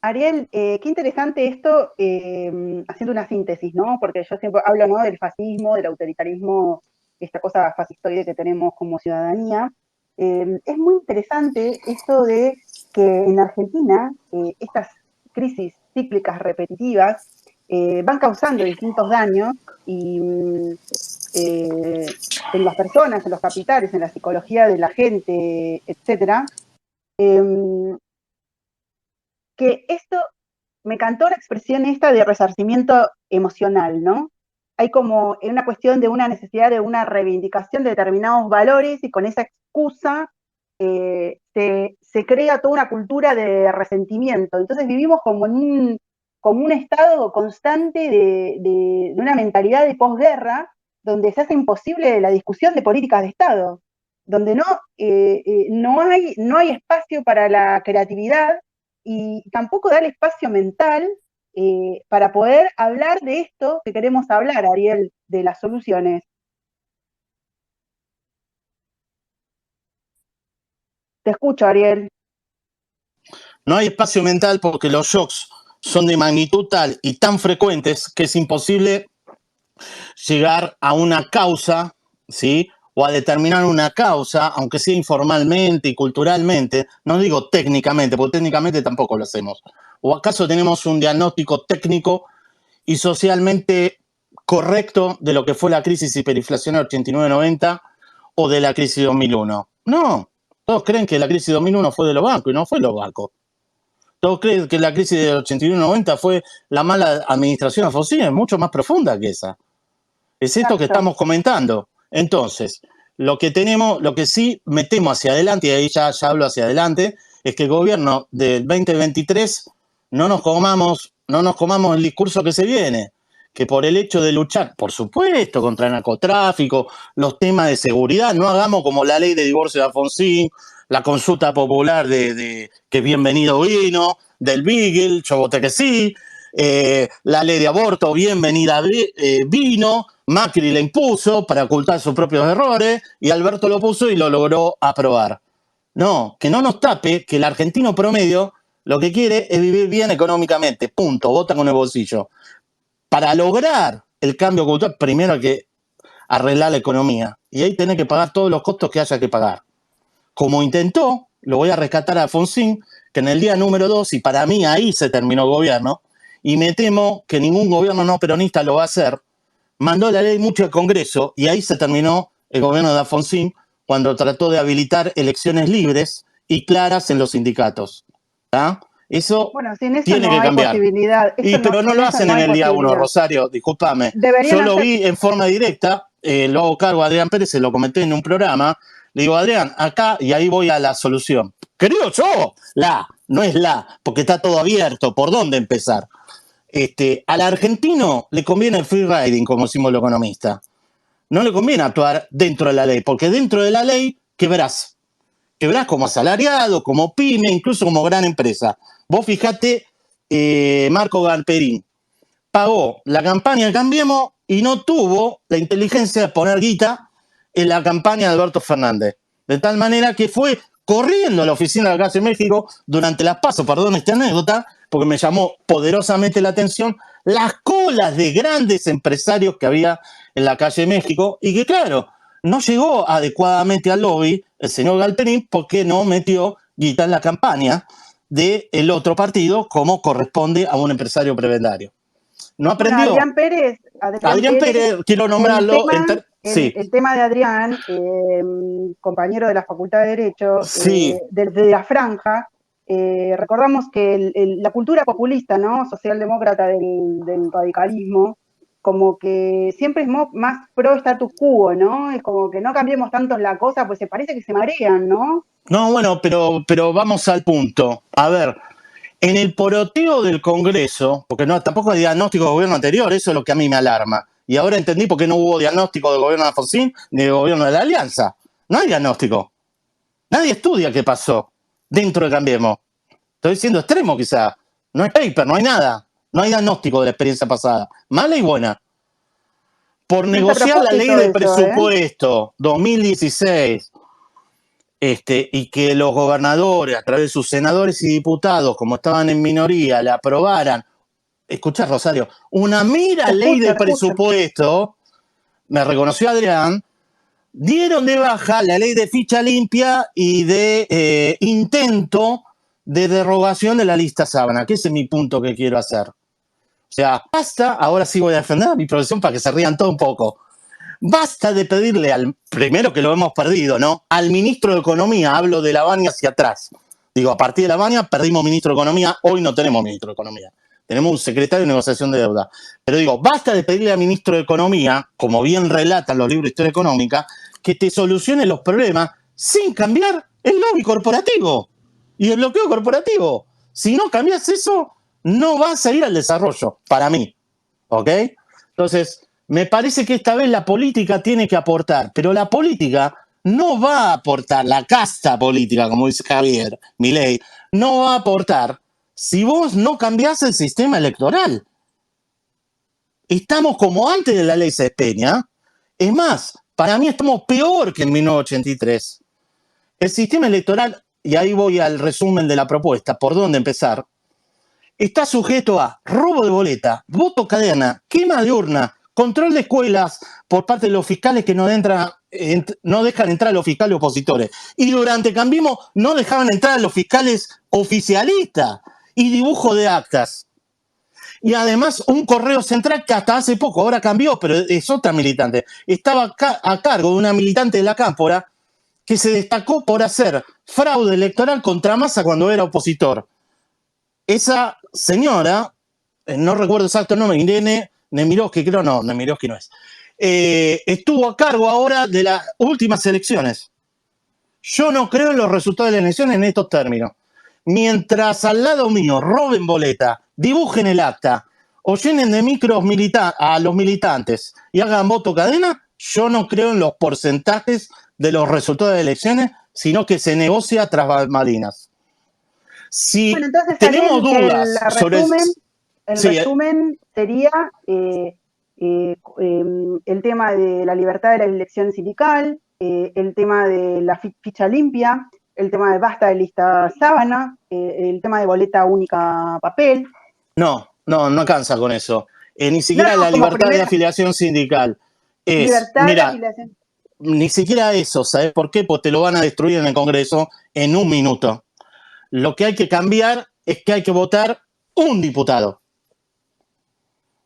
Ariel, qué interesante esto, haciendo una síntesis, ¿no? Porque yo siempre hablo, ¿no?, del fascismo, del autoritarismo, esta cosa fascistoide que tenemos como ciudadanía. Es muy interesante esto de que en Argentina estas crisis cíclicas repetitivas van causando distintos daños y en las personas, en los capitales, en la psicología de la gente, etcétera. Que esto, me encantó la expresión esta de resarcimiento emocional, ¿no? Hay como una cuestión de una necesidad de una reivindicación de determinados valores y con esa excusa se crea toda una cultura de resentimiento. Entonces vivimos como un estado constante de una mentalidad de posguerra donde se hace imposible la discusión de políticas de Estado, donde no hay espacio para la creatividad y tampoco da el espacio mental para poder hablar de esto que queremos hablar, Ariel, de las soluciones. Te escucho, Ariel. No hay espacio mental porque los shocks son de magnitud tal y tan frecuentes que es imposible llegar a una causa, ¿sí? O a determinar una causa, aunque sea informalmente y culturalmente, no digo técnicamente, porque técnicamente tampoco lo hacemos. ¿O acaso tenemos un diagnóstico técnico y socialmente correcto de lo que fue la crisis hiperinflacionaria 89-90 o de la crisis 2001? No, todos creen que la crisis 2001 fue de los bancos y no fue de los bancos. Todos creen que la crisis del 81-90 fue la mala administración Alfonsín, es mucho más profunda que esa. Es esto que estamos comentando. Entonces, lo que tenemos, lo que sí metemos hacia adelante, y ahí ya hablo hacia adelante, es que el gobierno del 2023 no nos comamos el discurso que se viene, que por el hecho de luchar, por supuesto, contra el narcotráfico, los temas de seguridad, no hagamos como la ley de divorcio de Alfonsín, la consulta popular de que bienvenido vino, del Beagle, yo voté que sí, la ley de aborto, bienvenida vino, Macri la impuso para ocultar sus propios errores y Alberto lo puso y lo logró aprobar. No, que no nos tape que el argentino promedio lo que quiere es vivir bien económicamente, punto, vota con el bolsillo. Para lograr el cambio cultural, primero hay que arreglar la economía y ahí tenés que pagar todos los costos que haya que pagar. Como intentó, lo voy a rescatar a Alfonsín, que en el día número 2, y para mí ahí se terminó el gobierno, y me temo que ningún gobierno no peronista lo va a hacer, mandó la ley mucho al Congreso y ahí se terminó el gobierno de Alfonsín cuando trató de habilitar elecciones libres y claras en los sindicatos. ¿Tá? Eso, bueno, sin eso tiene no que hay cambiar. Posibilidad. Pero no lo hacen en el día 1, Rosario, discúlpame. Yo lo vi en forma directa, lo hago cargo a Adrián Pérez, se lo comenté en un programa. Le digo, Adrián, acá, y ahí voy a la solución. Creo yo, no es porque está todo abierto. ¿Por dónde empezar? Al argentino le conviene el free riding, como decimos los economistas. No le conviene actuar dentro de la ley, porque dentro de la ley quebrás. Quebrás como asalariado, como pyme, incluso como gran empresa. Vos fijate, Marco Galperín pagó la campaña de Cambiemos y no tuvo la inteligencia de poner guita en la campaña de Alberto Fernández. De tal manera que fue corriendo a la oficina de la Calle México durante las PASO, perdón esta anécdota, porque me llamó poderosamente la atención las colas de grandes empresarios que había en la Calle México y que, claro, no llegó adecuadamente al lobby el señor Galperín porque no metió guita en la campaña del otro partido como corresponde a un empresario prebendario. No aprendió. Bueno, Adrián Pérez, quiero nombrarlo. El tema de Adrián, compañero de la Facultad de Derecho, sí. de la Franja, recordamos que la cultura populista, ¿no? Socialdemócrata del radicalismo, como que siempre es más pro status quo, ¿no? Es como que no cambiemos tanto la cosa, pues se parece que se marean, ¿no? No, bueno, pero vamos al punto. A ver, en el poroteo del Congreso, porque no, tampoco hay diagnóstico del gobierno anterior, eso es lo que a mí me alarma. Y ahora entendí por qué no hubo diagnóstico del gobierno de Alfonsín ni del gobierno de la Alianza. No hay diagnóstico. Nadie estudia qué pasó dentro de Cambiemos. Estoy siendo extremo quizá. No hay paper, no hay nada. No hay diagnóstico de la experiencia pasada. Mala y buena. Por negociar la ley de presupuesto 2016, y que los gobernadores, a través de sus senadores y diputados, como estaban en minoría, la aprobaran. Escuchá, Rosario, una mera ley de presupuesto, me reconoció Adrián, dieron de baja la ley de ficha limpia y de intento de derogación de la lista sábana, que ese es mi punto que quiero hacer. O sea, basta, ahora sí voy a defender a mi profesión para que se rían todo un poco. Basta de pedirle primero que lo hemos perdido, ¿no? Al ministro de Economía, hablo de la Baña hacia atrás. Digo, a partir de la Baña perdimos ministro de Economía, hoy no tenemos ministro de Economía. Tenemos un secretario de negociación de deuda. Pero digo, basta de pedirle al ministro de Economía, como bien relatan los libros de historia económica, que te solucione los problemas sin cambiar el lobby corporativo y el bloqueo corporativo. Si no cambias eso, no vas a ir al desarrollo, para mí. ¿Ok? Entonces, me parece que esta vez la política tiene que aportar, pero la política no va a aportar, la casta política, como dice Javier Milei, no va a aportar si vos no cambiás el sistema electoral. Estamos como antes de la ley Peña. Es más, para mí estamos peor que en 1983. El sistema electoral, y ahí voy al resumen de la propuesta, por dónde empezar, está sujeto a robo de boleta, voto cadena, quema de urna, control de escuelas por parte de los fiscales que no dejan entrar a los fiscales opositores. Y durante Cambiemos no dejaban entrar a los fiscales oficialistas y dibujo de actas. Y además un correo central que hasta hace poco, ahora cambió, pero es otra militante, estaba a cargo de una militante de la Cámpora que se destacó por hacer fraude electoral contra Massa cuando era opositor. Esa señora, no recuerdo exacto el nombre, Irene Nemirovsky, creo, no, Nemirovsky no es, estuvo a cargo ahora de las últimas elecciones. Yo no creo en los resultados de las elecciones en estos términos. Mientras al lado mío roben boleta, dibujen el acta o llenen de micros a los militantes y hagan voto cadena, yo no creo en los porcentajes de los resultados de elecciones, sino que se negocia tras bambalinas. Si bueno, entonces, tenemos Ariel, dudas sobre el resumen sería el tema de la libertad de la elección sindical, el tema de la ficha limpia, el tema de basta de lista sábana, el tema de boleta única papel. No alcanza con eso. Ni siquiera la libertad de afiliación sindical. Mira, ni siquiera eso, ¿sabes por qué? Pues te lo van a destruir en el Congreso en un minuto. Lo que hay que cambiar es que hay que votar un diputado.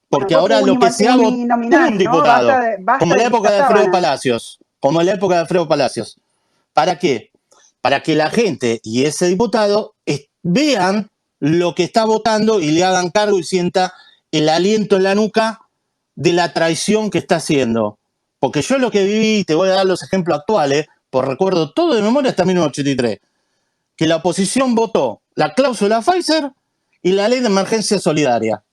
Porque ahora lo que se ha votado un diputado, como en la época de Alfredo Palacios. Como en la época de Alfredo Palacios. ¿Para qué? Para que la gente y ese diputado vean lo que está votando y le hagan cargo y sienta el aliento en la nuca de la traición que está haciendo. Porque yo lo que viví, te voy a dar los ejemplos actuales, por recuerdo todo de memoria hasta 1983, que la oposición votó la cláusula Pfizer y la ley de emergencia solidaria.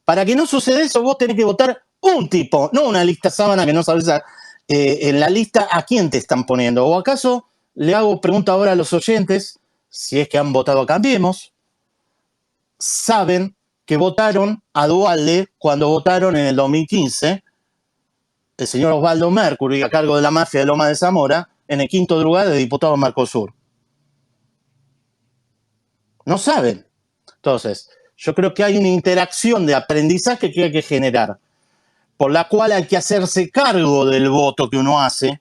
Para que no suceda eso, vos tenés que votar un tipo, no una lista sábana que no sabes en la lista a quién te están poniendo. ¿O acaso le hago pregunta ahora a los oyentes, si es que han votado a Cambiemos, saben que votaron a Duhalde cuando votaron en el 2015 el señor Osvaldo Mercury, a cargo de la mafia de Loma de Zamora, en el 5º lugar de diputado de Mercosur? No saben. Entonces, yo creo que hay una interacción de aprendizaje que hay que generar, por la cual hay que hacerse cargo del voto que uno hace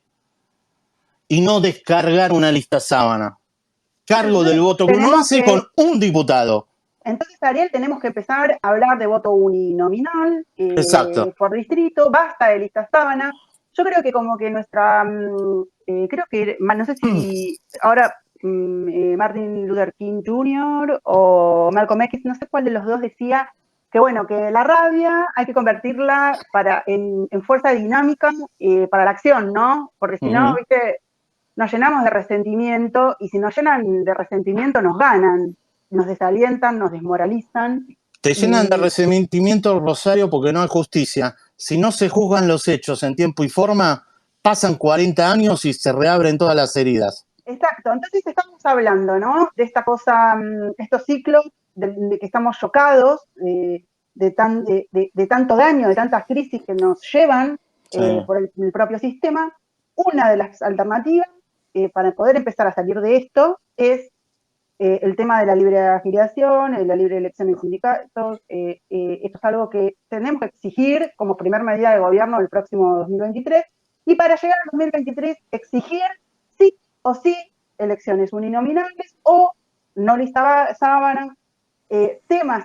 y no descargar una lista sábana. Cargo del voto que uno hace con un diputado. Entonces, Ariel, tenemos que empezar a hablar de voto uninominal por distrito, basta de lista sábana. Yo creo que como que nuestra, creo que, no sé si ahora Martin Luther King Jr. o Malcolm X, no sé cuál de los dos decía que bueno, que la rabia hay que convertirla en fuerza dinámica para la acción, ¿no? Porque si no, viste, nos llenamos de resentimiento y si nos llenan de resentimiento nos ganan, nos desalientan, nos desmoralizan. Te llenan de resentimiento, Rosario, porque no hay justicia. Si no se juzgan los hechos en tiempo y forma, pasan 40 años y se reabren todas las heridas. Exacto, entonces estamos hablando, ¿no? De esta cosa, estos ciclos de que estamos chocados, de tanto daño, de tantas crisis que nos llevan por el propio sistema. Una de las alternativas para poder empezar a salir de esto es el tema de la libre afiliación, la libre elección en sindicatos. Esto es algo que tenemos que exigir como primera medida de gobierno el próximo 2023. Y para llegar al 2023, exigir sí o sí elecciones uninominales o no lista sábana.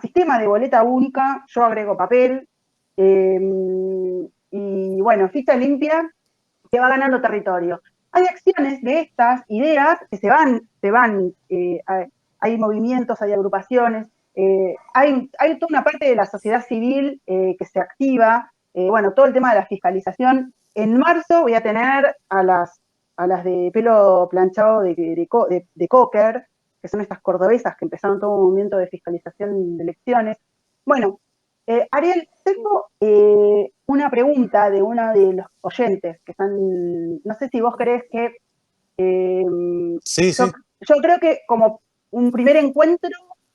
Sistema de boleta única, yo agrego papel. Y bueno, ficha limpia que va ganando territorio. Hay acciones de estas ideas que se van, hay movimientos, hay agrupaciones, hay toda una parte de la sociedad civil que se activa, bueno, todo el tema de la fiscalización. En marzo voy a tener a las de pelo planchado de Cocker, que son estas cordobesas que empezaron todo un movimiento de fiscalización de elecciones. Bueno, Ariel, tengo una pregunta de uno de los oyentes que están, no sé si vos crees que sí. Yo creo que como un primer encuentro,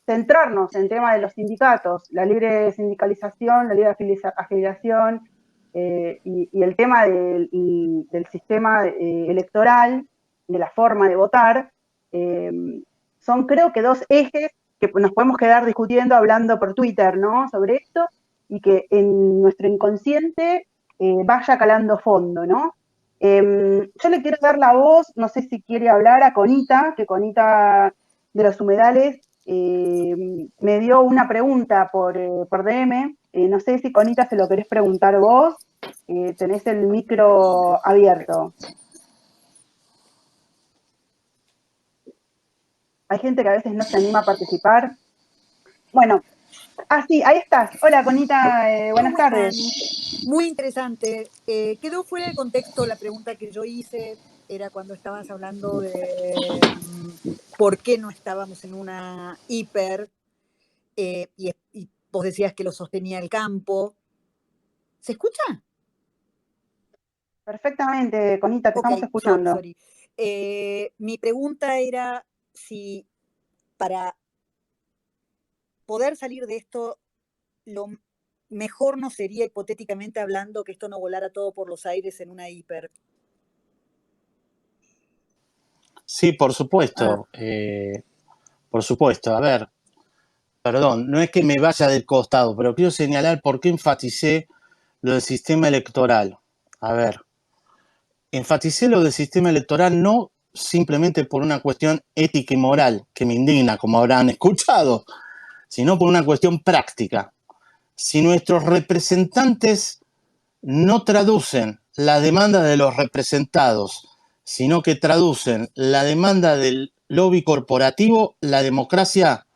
centrarnos en el tema de los sindicatos, la libre sindicalización, la libre afiliación y el tema del sistema electoral, de la forma de votar, son creo que dos ejes que nos podemos quedar discutiendo, hablando por Twitter, ¿no? Sobre esto, y que en nuestro inconsciente vaya calando fondo, ¿no? Yo le quiero dar la voz, no sé si quiere hablar a Conita, que Conita de los Humedales me dio una pregunta por DM, no sé si Conita se lo querés preguntar vos, tenés el micro abierto. Hay gente que a veces no se anima a participar. Bueno, sí, ahí estás. Hola, Conita, buenas tardes. Muy interesante. Quedó fuera de contexto la pregunta que yo hice, era cuando estabas hablando de por qué no estábamos en una hiper, y vos decías que lo sostenía el campo. ¿Se escucha? Perfectamente, Conita, te estamos escuchando. Sorry. Mi pregunta era si para poder salir de esto, lo mejor no sería, hipotéticamente hablando, que esto no volara todo por los aires en una hiper. Sí, por supuesto. Por supuesto. A ver, perdón, no es que me vaya del costado, pero quiero señalar por qué enfaticé lo del sistema electoral. A ver, enfaticé lo del sistema electoral no simplemente por una cuestión ética y moral, que me indigna, como habrán escuchado, sino por una cuestión práctica. Si nuestros representantes no traducen la demanda de los representados, sino que traducen la demanda del lobby corporativo, la democracia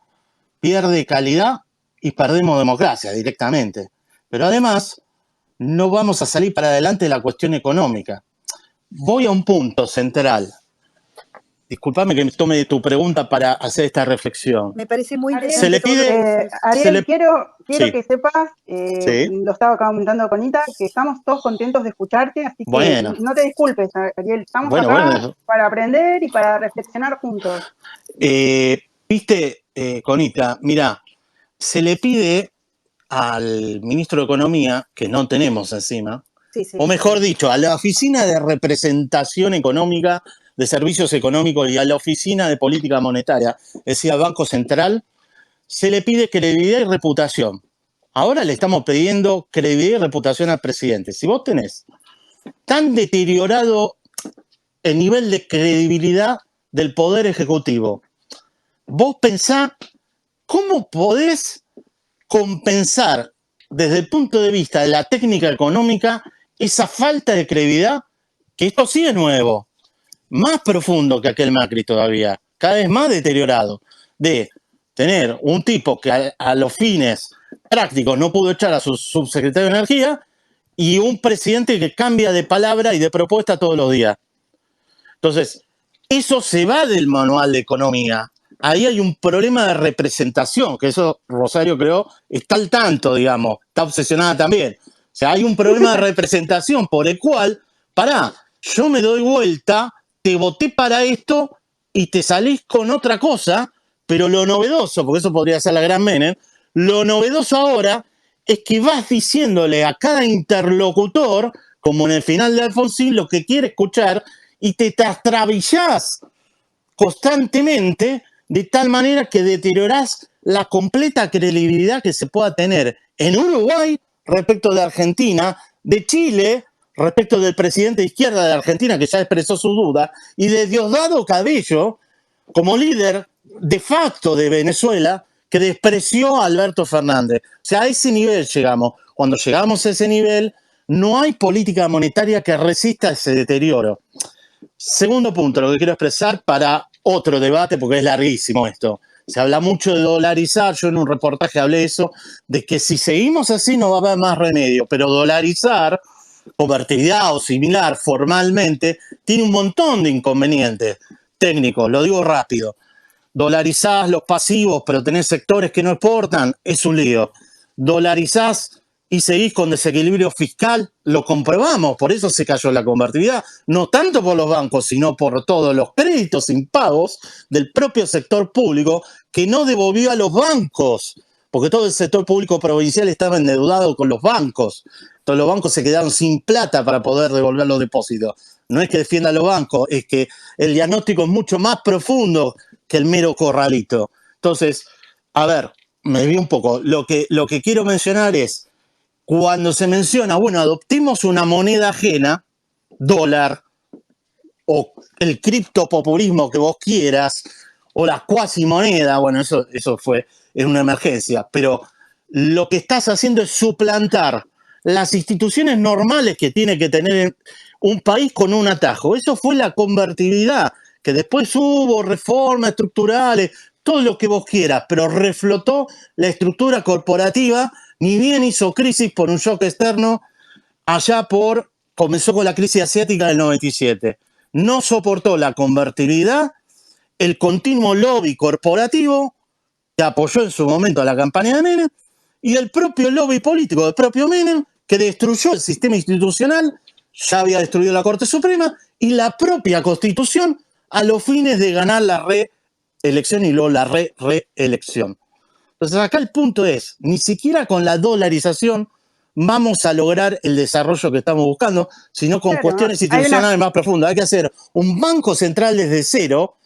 pierde calidad y perdemos democracia directamente. Pero además, no vamos a salir para adelante de la cuestión económica. Voy a un punto central. Disculpame que me tome tu pregunta para hacer esta reflexión. Me parece muy interesante. Se le pide... Ariel, quiero sí. Que sepas, sí. Lo estaba comentando con Ita, que estamos todos contentos de escucharte, así que no te disculpes, Ariel. Estamos acá para aprender y para reflexionar juntos. Viste, Conita, mira, se le pide al ministro de Economía, que no tenemos encima, o mejor dicho, a la Oficina de Representación Económica de Servicios Económicos y a la Oficina de Política Monetaria, es decir, al Banco Central, se le pide credibilidad y reputación. Ahora le estamos pidiendo credibilidad y reputación al presidente. Si vos tenés tan deteriorado el nivel de credibilidad del Poder Ejecutivo, vos pensá cómo podés compensar desde el punto de vista de la técnica económica esa falta de credibilidad, que esto sí es nuevo, más profundo que aquel Macri todavía, cada vez más deteriorado, de tener un tipo que a los fines prácticos no pudo echar a su subsecretario de Energía y un presidente que cambia de palabra y de propuesta todos los días. Entonces, eso se va del manual de economía. Ahí hay un problema de representación, que eso Rosario creo está al tanto, digamos, está obsesionada también. O sea, hay un problema de representación por el cual, yo me doy vuelta, te voté para esto y te salís con otra cosa, pero lo novedoso, porque eso podría ser la gran Menem, lo novedoso ahora es que vas diciéndole a cada interlocutor, como en el final de Alfonsín, lo que quiere escuchar y te trastabillás constantemente de tal manera que deteriorás la completa credibilidad que se pueda tener en Uruguay respecto de Argentina, de Chile respecto del presidente de izquierda de Argentina, que ya expresó su duda, y de Diosdado Cabello, como líder de facto de Venezuela, que despreció a Alberto Fernández. O sea, a ese nivel llegamos. Cuando llegamos a ese nivel, no hay política monetaria que resista ese deterioro. Segundo punto, lo que quiero expresar para otro debate, porque es larguísimo esto. Se habla mucho de dolarizar, yo en un reportaje hablé eso, de que si seguimos así no va a haber más remedio, pero dolarizar, convertibilidad o similar formalmente, tiene un montón de inconvenientes técnicos, lo digo rápido. Dolarizás los pasivos, pero tenés sectores que no exportan, es un lío. Dolarizás y seguís con desequilibrio fiscal, lo comprobamos, por eso se cayó la convertibilidad, no tanto por los bancos, sino por todos los créditos impagos del propio sector público que no devolvió a los bancos, porque todo el sector público provincial estaba endeudado con los bancos. Entonces los bancos se quedaron sin plata para poder devolver los depósitos. No es que defienda a los bancos, es que el diagnóstico es mucho más profundo que el mero corralito. Entonces, a ver, me vi un poco. Lo que quiero mencionar es, cuando se menciona, bueno, adoptemos una moneda ajena, dólar, o el criptopopulismo que vos quieras, o la cuasimoneda, bueno, eso fue en una emergencia, pero lo que estás haciendo es suplantar las instituciones normales que tiene que tener un país con un atajo. Eso fue la convertibilidad, que después hubo reformas estructurales, todo lo que vos quieras, pero reflotó la estructura corporativa, ni bien hizo crisis por un shock externo, comenzó con la crisis asiática del 97. No soportó la convertibilidad, el continuo lobby corporativo que apoyó en su momento a la campaña de Menem y el propio lobby político del propio Menem que destruyó el sistema institucional, ya había destruido la Corte Suprema y la propia Constitución a los fines de ganar la reelección y luego la reelección. Entonces acá el punto es, ni siquiera con la dolarización vamos a lograr el desarrollo que estamos buscando, sino con cuestiones institucionales más profundas. Hay que hacer un banco central desde cero,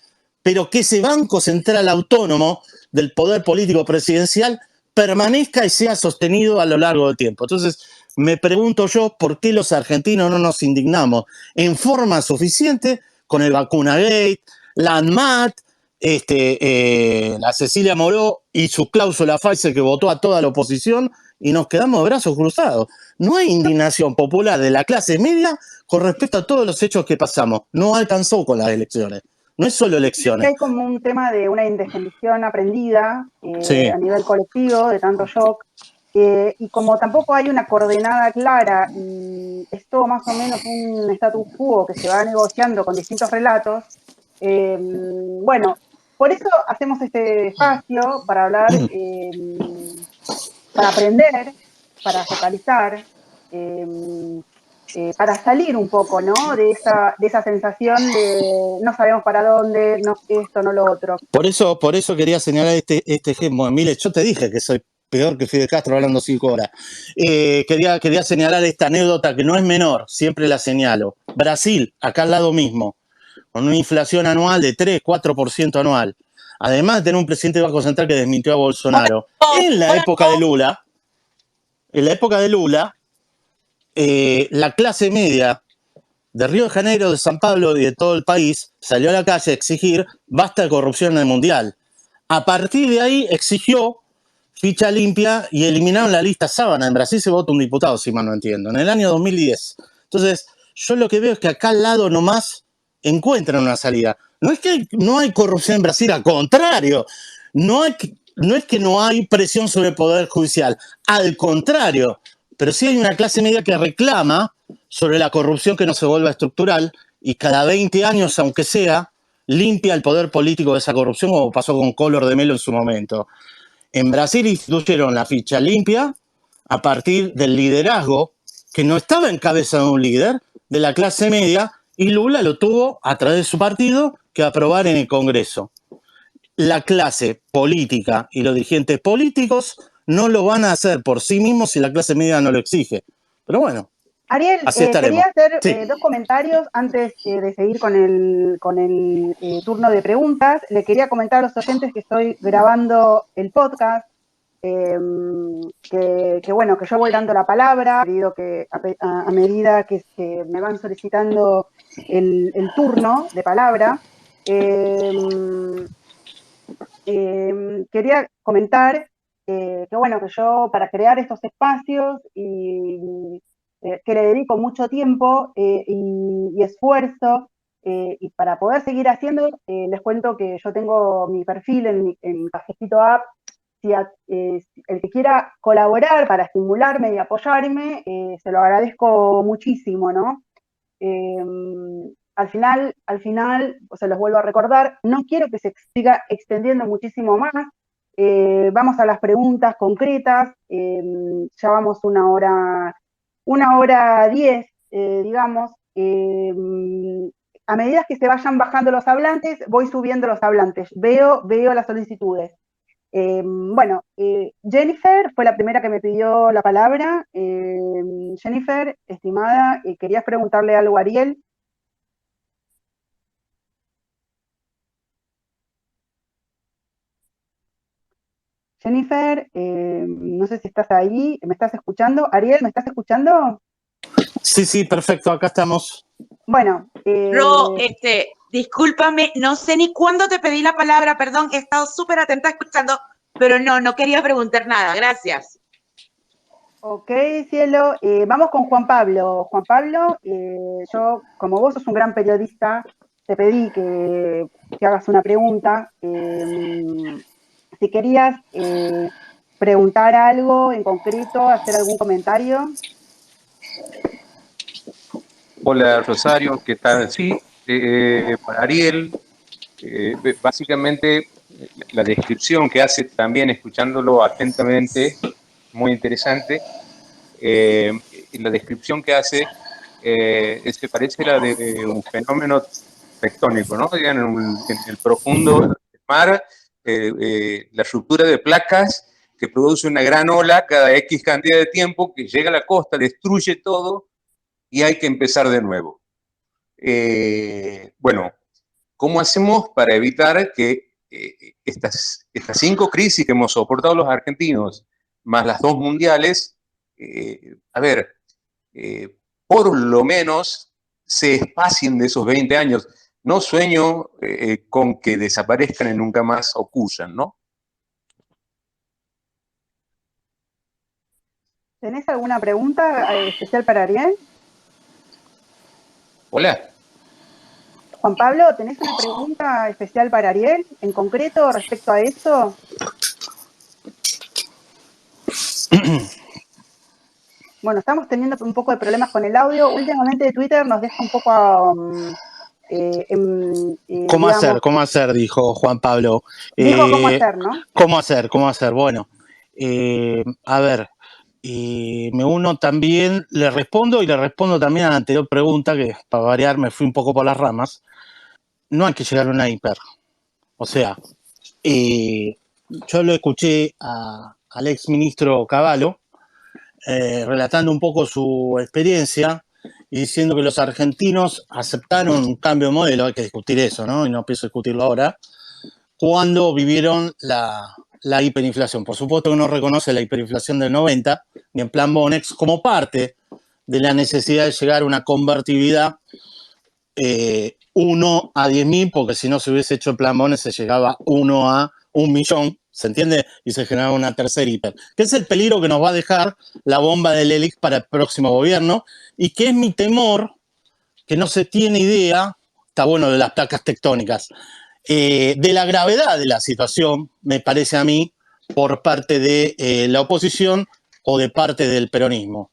pero que ese banco central autónomo del poder político presidencial permanezca y sea sostenido a lo largo del tiempo. Entonces, me pregunto yo por qué los argentinos no nos indignamos en forma suficiente con el Vacunagate, la ANMAT, la Cecilia Moró y su cláusula Pfizer que votó a toda la oposición y nos quedamos de brazos cruzados. No hay indignación popular de la clase media con respecto a todos los hechos que pasamos. No alcanzó con las elecciones. No es solo elecciones. Hay como un tema de una indefensión aprendida Sí. a nivel colectivo, de tanto shock, y como tampoco hay una coordenada clara y es todo más o menos un status quo que se va negociando con distintos relatos, bueno, por eso hacemos este espacio para hablar, para aprender, para focalizar, para salir un poco, ¿no? De esa sensación de no sabemos para dónde, no esto, no lo otro. Por eso quería señalar este ejemplo. Mire, yo te dije que soy peor que Fidel Castro hablando 5 horas. Quería señalar esta anécdota que no es menor, siempre la señalo. Brasil, acá al lado mismo, con una inflación anual de 3-4% anual. Además de tener un presidente del Banco Central que desmintió a Bolsonaro. En la época de Lula, la clase media de Río de Janeiro, de San Pablo y de todo el país salió a la calle a exigir basta de corrupción en el Mundial. A partir de ahí exigió ficha limpia y eliminaron la lista sábana. En Brasil se vota un diputado, si mal no entiendo, en el año 2010. Entonces, yo lo que veo es que acá al lado nomás encuentran una salida. No es que no hay corrupción en Brasil, al contrario. No es que no hay presión sobre el Poder Judicial, al contrario. Pero sí hay una clase media que reclama sobre la corrupción que no se vuelva estructural y cada 20 años, aunque sea, limpia el poder político de esa corrupción, como pasó con Collor de Mello en su momento. En Brasil instituyeron la ficha limpia a partir del liderazgo, que no estaba en cabeza de un líder, de la clase media, y Lula lo tuvo a través de su partido que aprobar en el Congreso. La clase política y los dirigentes políticos no lo van a hacer por sí mismos si la clase media no lo exige. Pero bueno, Ariel, así estaremos. quería hacer Sí. dos comentarios antes de seguir con el turno de preguntas. Le quería comentar a los oyentes que estoy grabando el podcast, que bueno, que yo voy dando la palabra, debido que a medida que me van solicitando el turno de palabra. Quería comentar que bueno, que yo para crear estos espacios y que le dedico mucho tiempo y esfuerzo y para poder seguir haciendo, les cuento que yo tengo mi perfil en Cafecito App. Si el que quiera colaborar para estimularme y apoyarme, se lo agradezco muchísimo, ¿no? Al final, se los vuelvo a recordar, no quiero que se siga extendiendo muchísimo más vamos a las preguntas concretas. Ya vamos 1 hora 10, digamos. A medida que se vayan bajando los hablantes, voy subiendo los hablantes. Veo las solicitudes. Bueno, Jennifer fue la primera que me pidió la palabra. Jennifer, estimada, ¿querías preguntarle algo a Ariel? Jennifer, no sé si estás ahí, ¿me estás escuchando? Ariel, ¿me estás escuchando? Sí, perfecto, acá estamos. Bueno. Ro, discúlpame, no sé ni cuándo te pedí la palabra, perdón, he estado súper atenta escuchando, pero no quería preguntar nada, gracias. Ok, cielo, vamos con Juan Pablo. Juan Pablo, yo, como vos sos un gran periodista, te pedí que hagas una pregunta. Si querías preguntar algo en concreto, hacer algún comentario. Hola Rosario, ¿qué tal? Sí, para Ariel, básicamente la descripción que hace también, escuchándolo atentamente, muy interesante, la descripción que hace se parece la de un fenómeno tectónico, ¿no? Digan, en el profundo del mar, la ruptura de placas que produce una gran ola cada X cantidad de tiempo que llega a la costa, destruye todo y hay que empezar de nuevo. Bueno, ¿cómo hacemos para evitar que estas 5 crisis que hemos soportado los argentinos, más las 2 mundiales, por lo menos se espacien de esos 20 años? No sueño con que desaparezcan y nunca más ocurran, ¿no? ¿Tenés alguna pregunta especial para Ariel? Hola. Juan Pablo, ¿tenés una pregunta especial para Ariel en concreto respecto a esto? Bueno, estamos teniendo un poco de problemas con el audio. Últimamente Twitter nos deja un poco ¿Cómo hacer? Dijo Juan Pablo. Dijo cómo hacer, ¿no? ¿Cómo hacer? Bueno, a ver, me uno también, le respondo también a la anterior pregunta, que para variar me fui un poco por las ramas. No hay que llegar a una hiper. O sea, yo lo escuché al ex ministro Cavallo relatando un poco su experiencia y diciendo que los argentinos aceptaron un cambio de modelo, hay que discutir eso, ¿no? Y no pienso discutirlo ahora, cuando vivieron la hiperinflación. Por supuesto que no reconoce la hiperinflación del 90, ni en plan Bonex, como parte de la necesidad de llegar a una convertibilidad 1 a 10.000, porque si no se hubiese hecho el plan Bonex se llegaba 1 a 1.000.000, ¿se entiende? Y se generaba una tercera hiper. Que es el peligro que nos va a dejar la bomba del Helix para el próximo gobierno y que es mi temor, que no se tiene idea, está bueno de las placas tectónicas, de la gravedad de la situación, me parece a mí, por parte de la oposición o de parte del peronismo.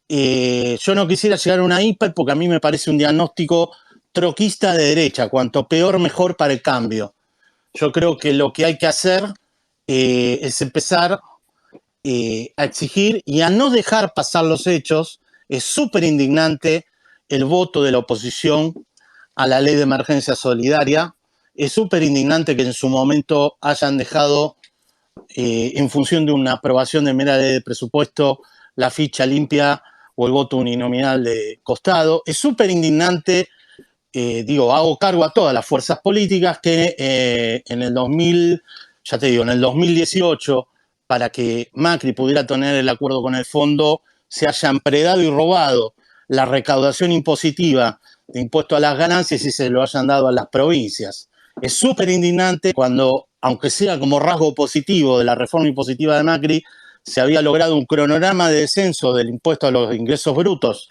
Yo no quisiera llegar a una hiper porque a mí me parece un diagnóstico troquista de derecha, cuanto peor mejor para el cambio. Yo creo que lo que hay que hacer es empezar a exigir y a no dejar pasar los hechos. Es súper indignante el voto de la oposición a la ley de emergencia solidaria. Es súper indignante que en su momento hayan dejado, en función de una aprobación de mera ley de presupuesto, la ficha limpia o el voto uninominal de costado. Es súper indignante, hago cargo a todas las fuerzas políticas que en el 2018, para que Macri pudiera tener el acuerdo con el fondo, se hayan predado y robado la recaudación impositiva de impuesto a las ganancias y se lo hayan dado a las provincias. Es súper indignante cuando, aunque sea como rasgo positivo de la reforma impositiva de Macri, se había logrado un cronograma de descenso del impuesto a los ingresos brutos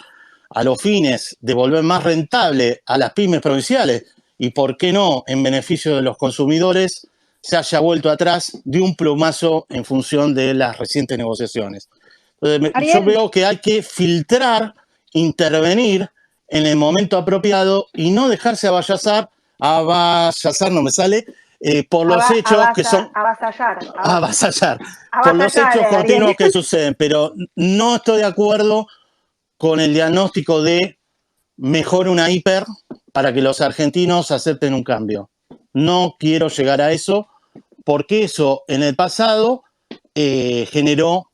a los fines de volver más rentable a las pymes provinciales y, por qué no, en beneficio de los consumidores, se haya vuelto atrás de un plumazo en función de las recientes negociaciones. Entonces, yo veo que hay que filtrar, intervenir en el momento apropiado y no dejarse avallazar no me sale, por los hechos que son... Avasallar. Avasallar. Por los Avasallar, hechos continuos Ariel. que suceden, pero no estoy de acuerdo con el diagnóstico de mejor una hiper para que los argentinos acepten un cambio. No quiero llegar a eso, porque eso en el pasado generó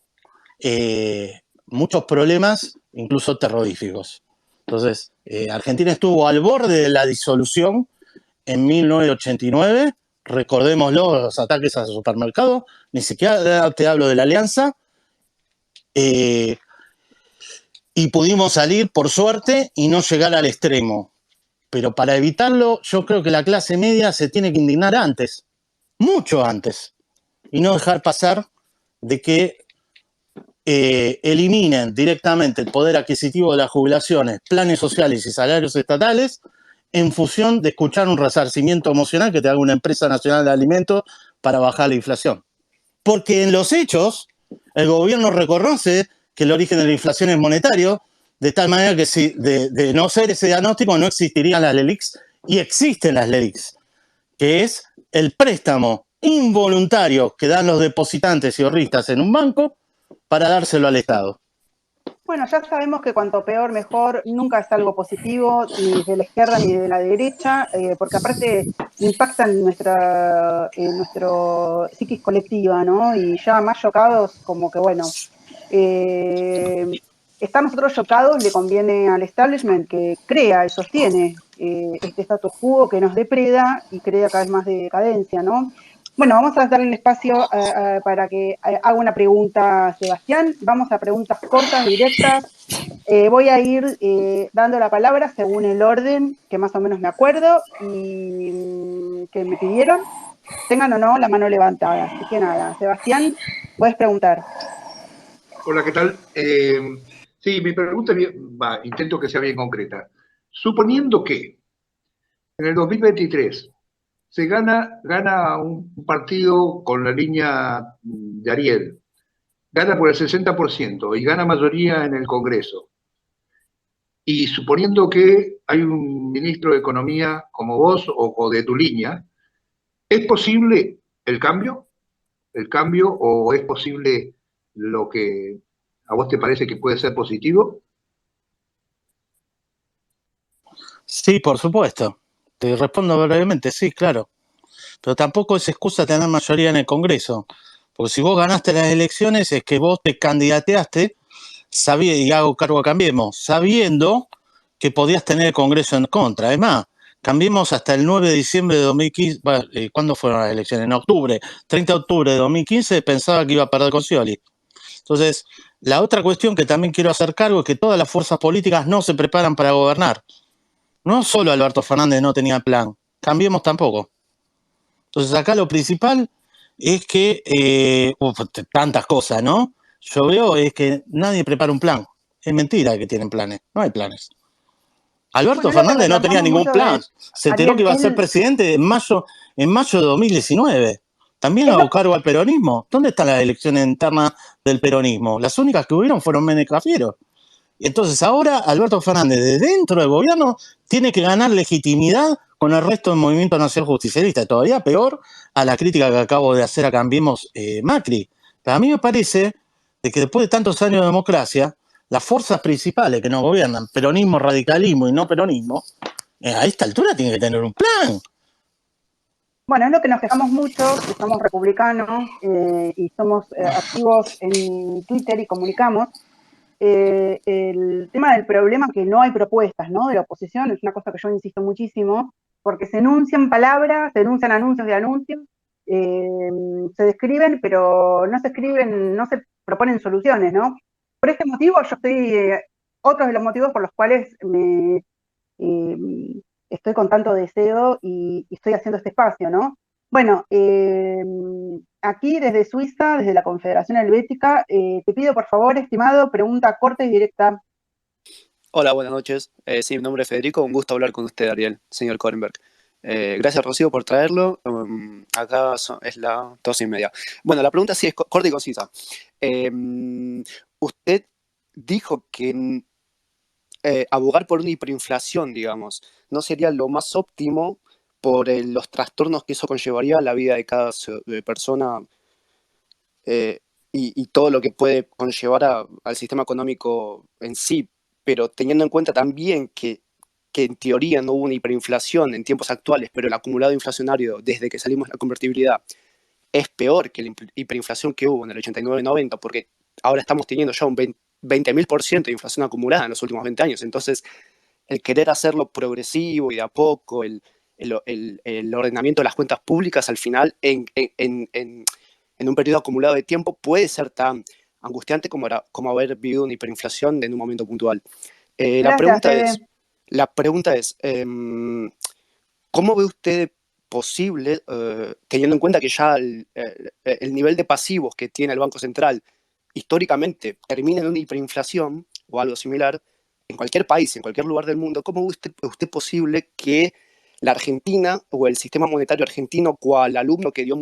muchos problemas, incluso terroríficos. Entonces, Argentina estuvo al borde de la disolución en 1989, recordémoslo, los ataques a supermercados, ni siquiera te hablo de la Alianza, y pudimos salir, por suerte, y no llegar al extremo. Pero para evitarlo, yo creo que la clase media se tiene que indignar antes, mucho antes, y no dejar pasar de que eliminen directamente el poder adquisitivo de las jubilaciones, planes sociales y salarios estatales en función de escuchar un resarcimiento emocional que te haga una empresa nacional de alimentos para bajar la inflación. Porque en los hechos, el gobierno reconoce que el origen de la inflación es monetario, de tal manera que si de no ser ese diagnóstico no existirían las LELIQs, y existen las LELIQs, que es el préstamo involuntario que dan los depositantes y ahorristas en un banco para dárselo al Estado. Bueno, ya sabemos que cuanto peor, mejor, nunca es algo positivo, ni de la izquierda ni de la derecha, porque aparte impacta en nuestro psiquis colectiva, ¿no? Y ya más chocados, como que bueno, estar nosotros chocados le conviene al establishment que crea y sostiene este status quo que nos depreda y crea cada vez más de decadencia, ¿no? Bueno, vamos a darle el espacio para que haga una pregunta a Sebastián. Vamos a preguntas cortas, directas. Voy a ir dando la palabra según el orden que más o menos me acuerdo y que me pidieron. Tengan o no la mano levantada. Así que nada, Sebastián, puedes preguntar. Hola, ¿qué tal? Sí, mi pregunta es intento que sea bien concreta. Suponiendo que en el 2023 se gana un partido con la línea de Ariel, gana por el 60% y gana mayoría en el Congreso, y suponiendo que hay un ministro de Economía como vos o de tu línea, ¿es posible el cambio? ¿El cambio o es posible lo que a vos te parece que puede ser positivo? Sí, por supuesto. Te respondo brevemente, sí, claro. Pero tampoco es excusa tener mayoría en el Congreso. Porque si vos ganaste las elecciones es que vos te candidateaste, y hago cargo a Cambiemos, sabiendo que podías tener el Congreso en contra. Además, Cambiemos hasta el 9 de diciembre de 2015, ¿cuándo fueron las elecciones? En octubre, 30 de octubre de 2015, pensaba que iba a perder con Scioli. Entonces, la otra cuestión que también quiero hacer cargo es que todas las fuerzas políticas no se preparan para gobernar. No solo Alberto Fernández no tenía plan, Cambiemos tampoco. Entonces acá lo principal es que, tantas cosas, ¿no? Yo veo es que nadie prepara un plan. Es mentira que tienen planes, no hay planes. Alberto Fernández no tenía ningún plan. Se enteró que iba a ser presidente en mayo de 2019. También hago cargo al peronismo. ¿Dónde están las elecciones internas del peronismo? Las únicas que hubieron fueron Menem Cafiero. Y entonces ahora Alberto Fernández, de dentro del gobierno, tiene que ganar legitimidad con el resto del movimiento nacional justicialista. Y todavía peor a la crítica que acabo de hacer a Cambiemos Macri. Pero a mí me parece de que después de tantos años de democracia, las fuerzas principales que nos gobiernan, peronismo, radicalismo y no peronismo, a esta altura tienen que tener un plan. Bueno, es lo que nos quejamos mucho, que somos republicanos y somos activos en Twitter y comunicamos. El tema del problema que no hay propuestas, ¿no? De la oposición es una cosa que yo insisto muchísimo, porque se enuncian palabras, se enuncian anuncios de anuncios, se describen, pero no se escriben, no se proponen soluciones, ¿no? Por este motivo yo estoy, otros de los motivos por los cuales estoy con tanto deseo y estoy haciendo este espacio, ¿no? Bueno, aquí desde Suiza, desde la Confederación Helvética, te pido por favor, estimado, pregunta corta y directa. Hola, buenas noches. Sí, mi nombre es Federico, un gusto hablar con usted, Ariel, señor Korenberg. Gracias, Rocío, por traerlo. Acá es la 2:30. Bueno, la pregunta sí es corta y concisa. Usted dijo que abogar por una hiperinflación, digamos, no sería lo más óptimo por los trastornos que eso conllevaría a la vida de cada persona y todo lo que puede conllevar al sistema económico en sí, pero teniendo en cuenta también que en teoría no hubo una hiperinflación en tiempos actuales, pero el acumulado inflacionario desde que salimos de la convertibilidad es peor que la hiperinflación que hubo en el 89-90, porque ahora estamos teniendo ya un 20.000% de inflación acumulada en los últimos 20 años. Entonces, el querer hacerlo progresivo y de a poco, el ordenamiento de las cuentas públicas, al final, en un periodo acumulado de tiempo, puede ser tan angustiante como haber vivido una hiperinflación en un momento puntual. La pregunta es, ¿cómo ve usted posible, teniendo en cuenta que ya el nivel de pasivos que tiene el Banco Central históricamente termina en una hiperinflación o algo similar, en cualquier país, en cualquier lugar del mundo, ¿cómo ve usted posible que la Argentina o el sistema monetario argentino, cual alumno que dio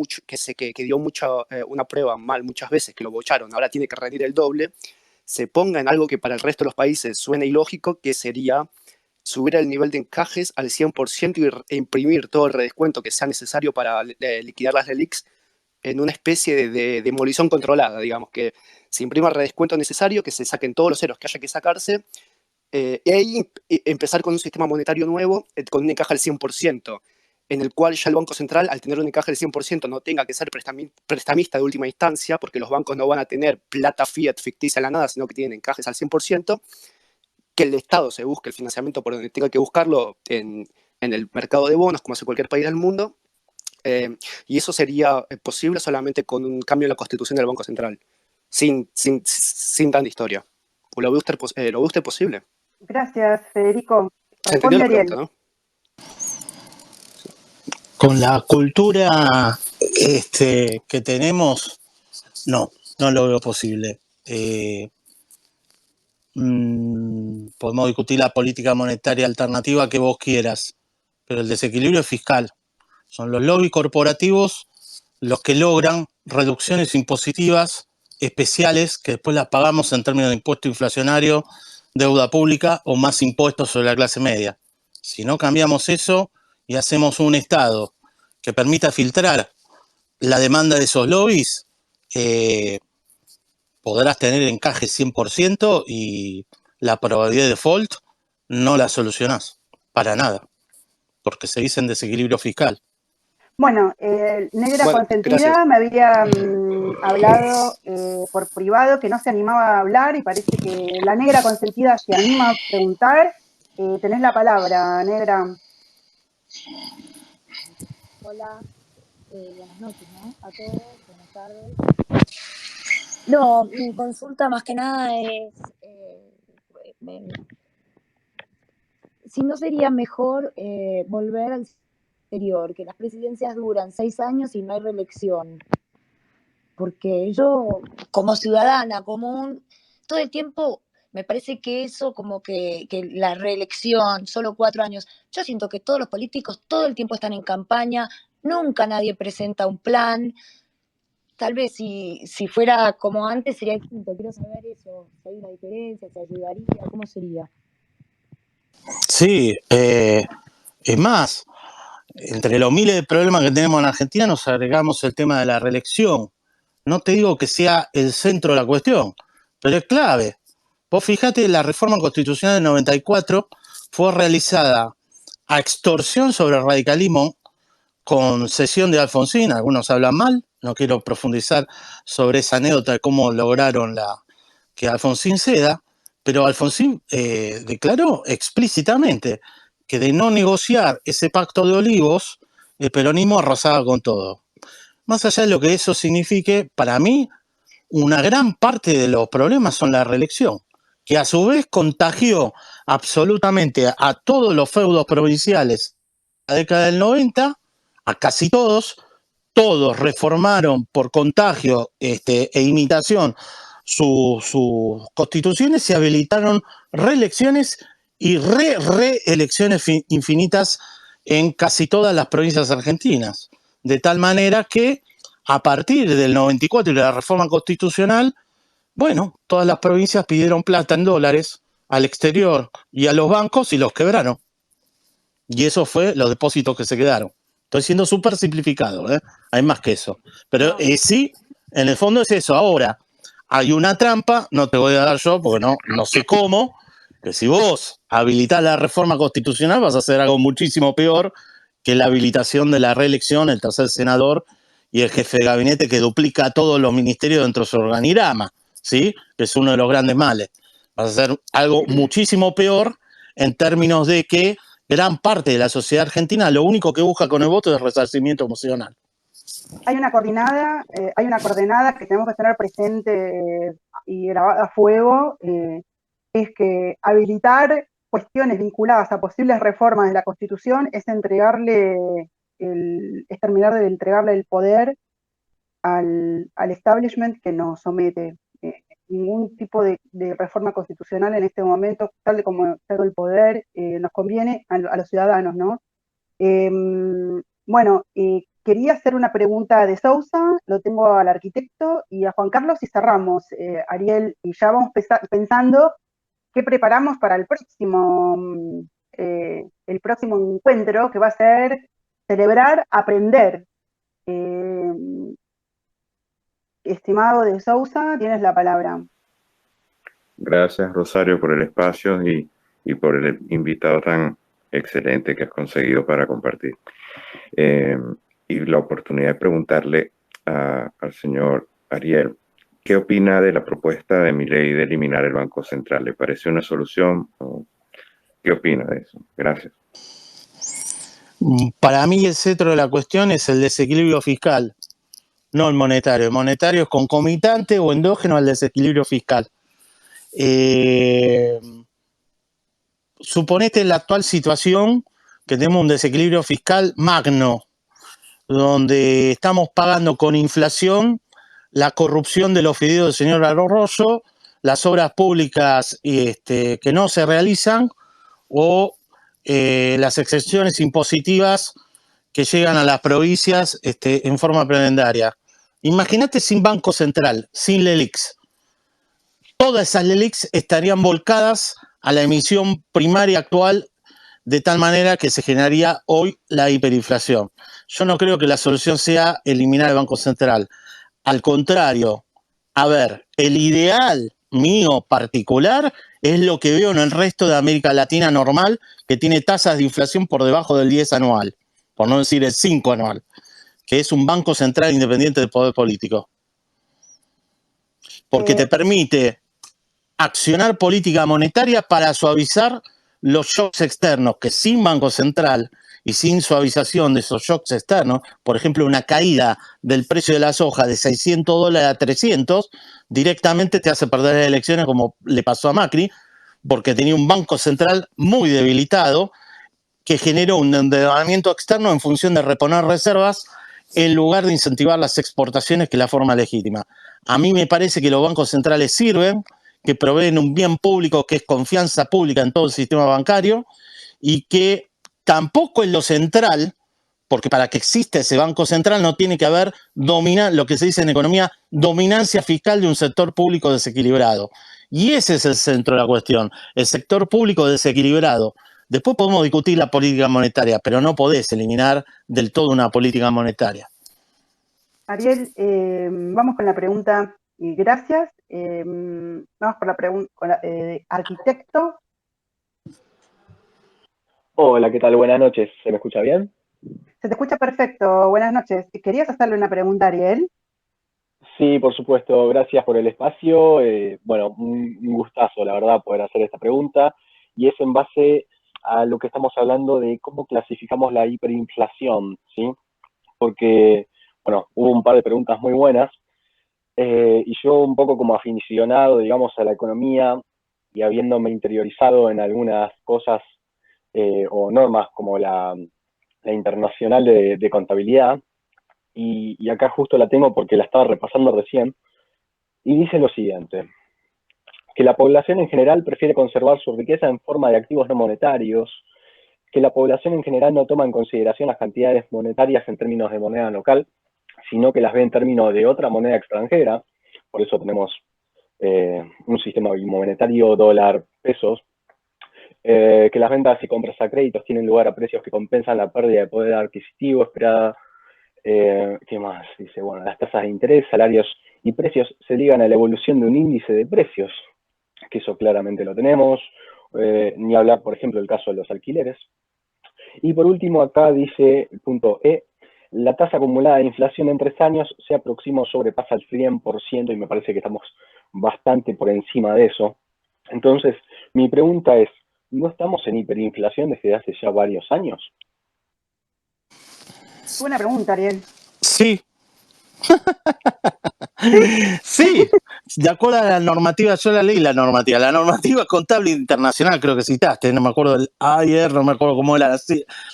una prueba mal muchas veces, que lo bocharon, ahora tiene que rendir el doble, se ponga en algo que para el resto de los países suena ilógico, que sería subir el nivel de encajes al 100% e imprimir todo el redescuento que sea necesario para liquidar las LELIQs en una especie de demolición controlada, digamos, que se imprima el redescuento necesario, que se saquen todos los ceros que haya que sacarse, y ahí empezar con un sistema monetario nuevo con un encaje al 100%, en el cual ya el Banco Central, al tener un encaje al 100%, no tenga que ser prestamista de última instancia, porque los bancos no van a tener plata fiat ficticia en la nada, sino que tienen encajes al 100%, que el Estado se busque el financiamiento por donde tenga que buscarlo en el mercado de bonos, como hace cualquier país del mundo, y eso sería posible solamente con un cambio en la constitución del Banco Central, sin tanta historia. ¿Lo ve usted posible? Gracias, Federico. ¿Se entendió la Ariel. pregunta, no? Con la cultura que tenemos, no lo veo posible. Podemos discutir la política monetaria alternativa que vos quieras, pero el desequilibrio es fiscal. Son los lobbies corporativos los que logran reducciones impositivas especiales que después las pagamos en términos de impuesto inflacionario, deuda pública o más impuestos sobre la clase media. Si no cambiamos eso y hacemos un Estado que permita filtrar la demanda de esos lobbies, podrás tener encaje 100% y la probabilidad de default no la solucionás para nada, porque se dice en desequilibrio fiscal. Bueno, Negra Consentida gracias. me había hablado por privado que no se animaba a hablar y parece que la Negra Consentida se anima a preguntar. Tenés la palabra, Negra. Hola, buenas noches, ¿no? A todos, buenas tardes. No, mi consulta más que nada es si no sería mejor volver al anterior, que las presidencias duran 6 años y no hay reelección. Porque yo, como ciudadana común, todo el tiempo me parece que eso, como que la reelección, solo 4 años, yo siento que todos los políticos todo el tiempo están en campaña, nunca nadie presenta un plan. Tal vez si fuera como antes sería distinto. Quiero saber eso, si hay una diferencia, si ayudaría, ¿cómo sería? Sí, es más, entre los miles de problemas que tenemos en Argentina nos agregamos el tema de la reelección. No te digo que sea el centro de la cuestión, pero es clave. Vos fíjate, la reforma constitucional del 94 fue realizada a extorsión sobre el radicalismo con cesión de Alfonsín. Algunos hablan mal, no quiero profundizar sobre esa anécdota de cómo lograron que Alfonsín ceda, pero Alfonsín declaró explícitamente que de no negociar ese pacto de Olivos, el peronismo arrasaba con todo. Más allá de lo que eso signifique, para mí, una gran parte de los problemas son la reelección, que a su vez contagió absolutamente a todos los feudos provinciales de la década del 90, a casi todos reformaron por contagio e imitación sus constituciones y habilitaron reelecciones y reelecciones infinitas en casi todas las provincias argentinas. De tal manera que a partir del 94 y de la reforma constitucional, bueno, todas las provincias pidieron plata en dólares al exterior y a los bancos y los quebraron. y eso fue los depósitos que se quedaron. Estoy siendo súper simplificado, ¿eh? Hay más que eso. Pero sí, en el fondo es eso. Ahora, hay una trampa, no te voy a dar yo porque no sé cómo, que si vos habilitás la reforma constitucional vas a hacer algo muchísimo peor que la habilitación de la reelección, el tercer senador y el jefe de gabinete que duplica a todos los ministerios dentro de su organigrama, ¿sí? Que es uno de los grandes males. Vas a hacer algo muchísimo peor en términos de que gran parte de la sociedad argentina lo único que busca con el voto es resarcimiento emocional. Hay una coordenada que tenemos que tener presente y grabada a fuego, es que habilitar cuestiones vinculadas a posibles reformas de la Constitución es terminar de entregarle el poder al establishment que nos somete. Ningún tipo de reforma constitucional en este momento, tal de como está el poder, nos conviene a los ciudadanos, ¿no? Bueno, quería hacer una pregunta de Sousa, lo tengo al arquitecto y a Juan Carlos y cerramos, Ariel, y ya vamos pensando qué preparamos para el próximo encuentro, que va a ser celebrar, aprender. Estimado de Sousa, tienes la palabra. Gracias, Rosario, por el espacio y por el invitado tan excelente que has conseguido para compartir. Y la oportunidad de preguntarle al señor Ariel, ¿qué opina de la propuesta de Milei de eliminar el Banco Central? ¿Le parece una solución? ¿Qué opina de eso? Gracias. Para mí el centro de la cuestión es el desequilibrio fiscal, no el monetario. El monetario es concomitante o endógeno al desequilibrio fiscal. Suponete en la actual situación que tenemos un desequilibrio fiscal magno, donde estamos pagando con inflación la corrupción de los fideos del señor Arroyo, las obras públicas que no se realizan o las exenciones impositivas que llegan a las provincias en forma prebendaria. Imagínate sin Banco Central, sin LELIX. Todas esas LELIX estarían volcadas a la emisión primaria actual, de tal manera que se generaría hoy la hiperinflación. Yo no creo que la solución sea eliminar el Banco Central. Al contrario, a ver, el ideal mío particular es lo que veo en el resto de América Latina normal, que tiene tasas de inflación por debajo del 10 anual, por no decir el 5 anual, que es un Banco Central independiente del poder político. Porque te permite accionar política monetaria para suavizar los shocks externos, que sin Banco Central y sin suavización de esos shocks externos, por ejemplo, una caída del precio de la soja de $600 a 300, directamente te hace perder las elecciones, como le pasó a Macri, porque tenía un Banco Central muy debilitado que generó un endeudamiento externo en función de reponer reservas en lugar de incentivar las exportaciones, que es la forma legítima. A mí me parece que los bancos centrales sirven, que proveen un bien público que es confianza pública en todo el sistema bancario y que tampoco es lo central, porque para que exista ese Banco Central no tiene que haber lo que se dice en economía, dominancia fiscal de un sector público desequilibrado. Y ese es el centro de la cuestión, el sector público desequilibrado. Después podemos discutir la política monetaria, pero no podés eliminar del todo una política monetaria. Ariel, vamos con la pregunta, y gracias. Vamos por la pregunta, arquitecto. Hola, ¿qué tal? Buenas noches. ¿Se me escucha bien? Se te escucha perfecto. Buenas noches. ¿Querías hacerle una pregunta a Ariel? Sí, por supuesto. Gracias por el espacio. Bueno, un gustazo, la verdad, poder hacer esta pregunta. Y es en base a lo que estamos hablando de cómo clasificamos la hiperinflación, ¿sí? Porque, bueno, hubo un par de preguntas muy buenas. Y yo un poco como aficionado, digamos, a la economía y habiéndome interiorizado en algunas cosas o normas como la internacional de contabilidad, y acá justo la tengo porque la estaba repasando recién, y dice lo siguiente, que la población en general prefiere conservar su riqueza en forma de activos no monetarios, que la población en general no toma en consideración las cantidades monetarias en términos de moneda local, sino que las ve en términos de otra moneda extranjera, por eso tenemos un sistema monetario dólar-pesos, que las ventas y compras a créditos tienen lugar a precios que compensan la pérdida de poder adquisitivo esperada. ¿Qué más? Dice, bueno, las tasas de interés, salarios y precios se ligan a la evolución de un índice de precios, que eso claramente lo tenemos. Ni hablar, por ejemplo, del caso de los alquileres. Y por último, acá dice el punto E, la tasa acumulada de inflación en 3 años se aproxima o sobrepasa el 100% y me parece que estamos bastante por encima de eso. Entonces, mi pregunta es, ¿no estamos en hiperinflación desde hace ya varios años? Buena pregunta, Ariel. Sí. Sí, de acuerdo a la normativa, yo la leí la normativa contable internacional, creo que citaste, no me acuerdo el AIR, no me acuerdo cómo era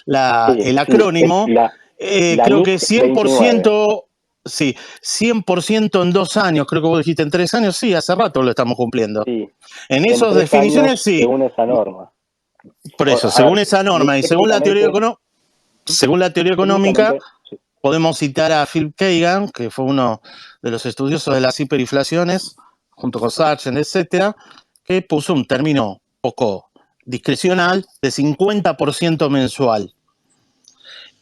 el acrónimo, creo que 100%, sí, 100% en 2 años, creo que vos dijiste en 3 años, sí, hace rato lo estamos cumpliendo. Sí. En esas definiciones, sí. Según esa norma. Por eso, según esa norma y según la teoría económica, sí. Podemos citar a Phil Kagan, que fue uno de los estudiosos de las hiperinflaciones, junto con Sargent, etcétera, que puso un término poco discrecional de 50% mensual.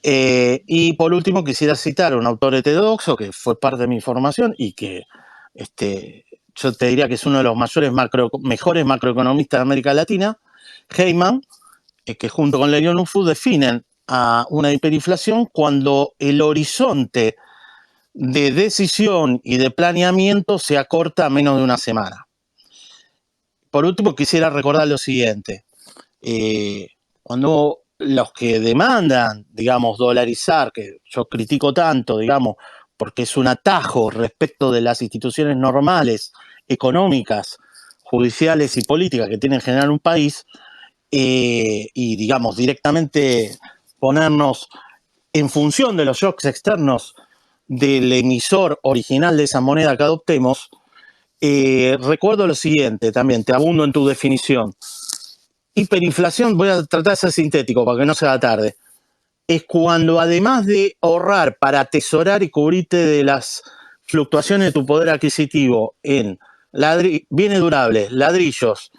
Y por último quisiera citar a un autor heterodoxo que fue parte de mi formación y que yo te diría que es uno de los mejores macroeconomistas de América Latina, Heyman, que junto con Lerion Ufu definen a una hiperinflación cuando el horizonte de decisión y de planeamiento se acorta a menos de una semana. Por último, quisiera recordar lo siguiente. Cuando los que demandan, digamos, dolarizar, que yo critico tanto, digamos, porque es un atajo respecto de las instituciones normales, económicas, judiciales y políticas que tiene en general un país, y, digamos, directamente ponernos en función de los shocks externos del emisor original de esa moneda que adoptemos, recuerdo lo siguiente, también te abundo en tu definición. Hiperinflación, voy a tratar de ser sintético para que no sea tarde, es cuando además de ahorrar para atesorar y cubrirte de las fluctuaciones de tu poder adquisitivo en bienes durables, ladrillos,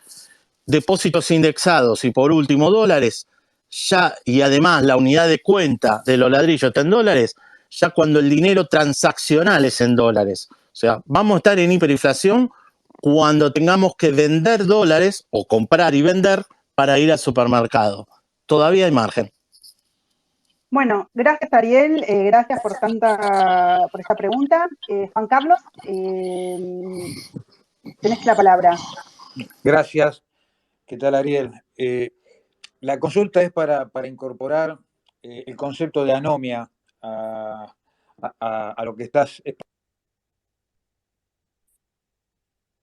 depósitos indexados y por último dólares, ya, y además la unidad de cuenta de los ladrillos está en dólares, ya cuando el dinero transaccional es en dólares. O sea, vamos a estar en hiperinflación cuando tengamos que vender dólares o comprar y vender para ir al supermercado. Todavía hay margen. Bueno, gracias Ariel, gracias por esta pregunta. Juan Carlos, tenés la palabra. Gracias. ¿Qué tal, Ariel? La consulta es para incorporar el concepto de anomia a lo que estás...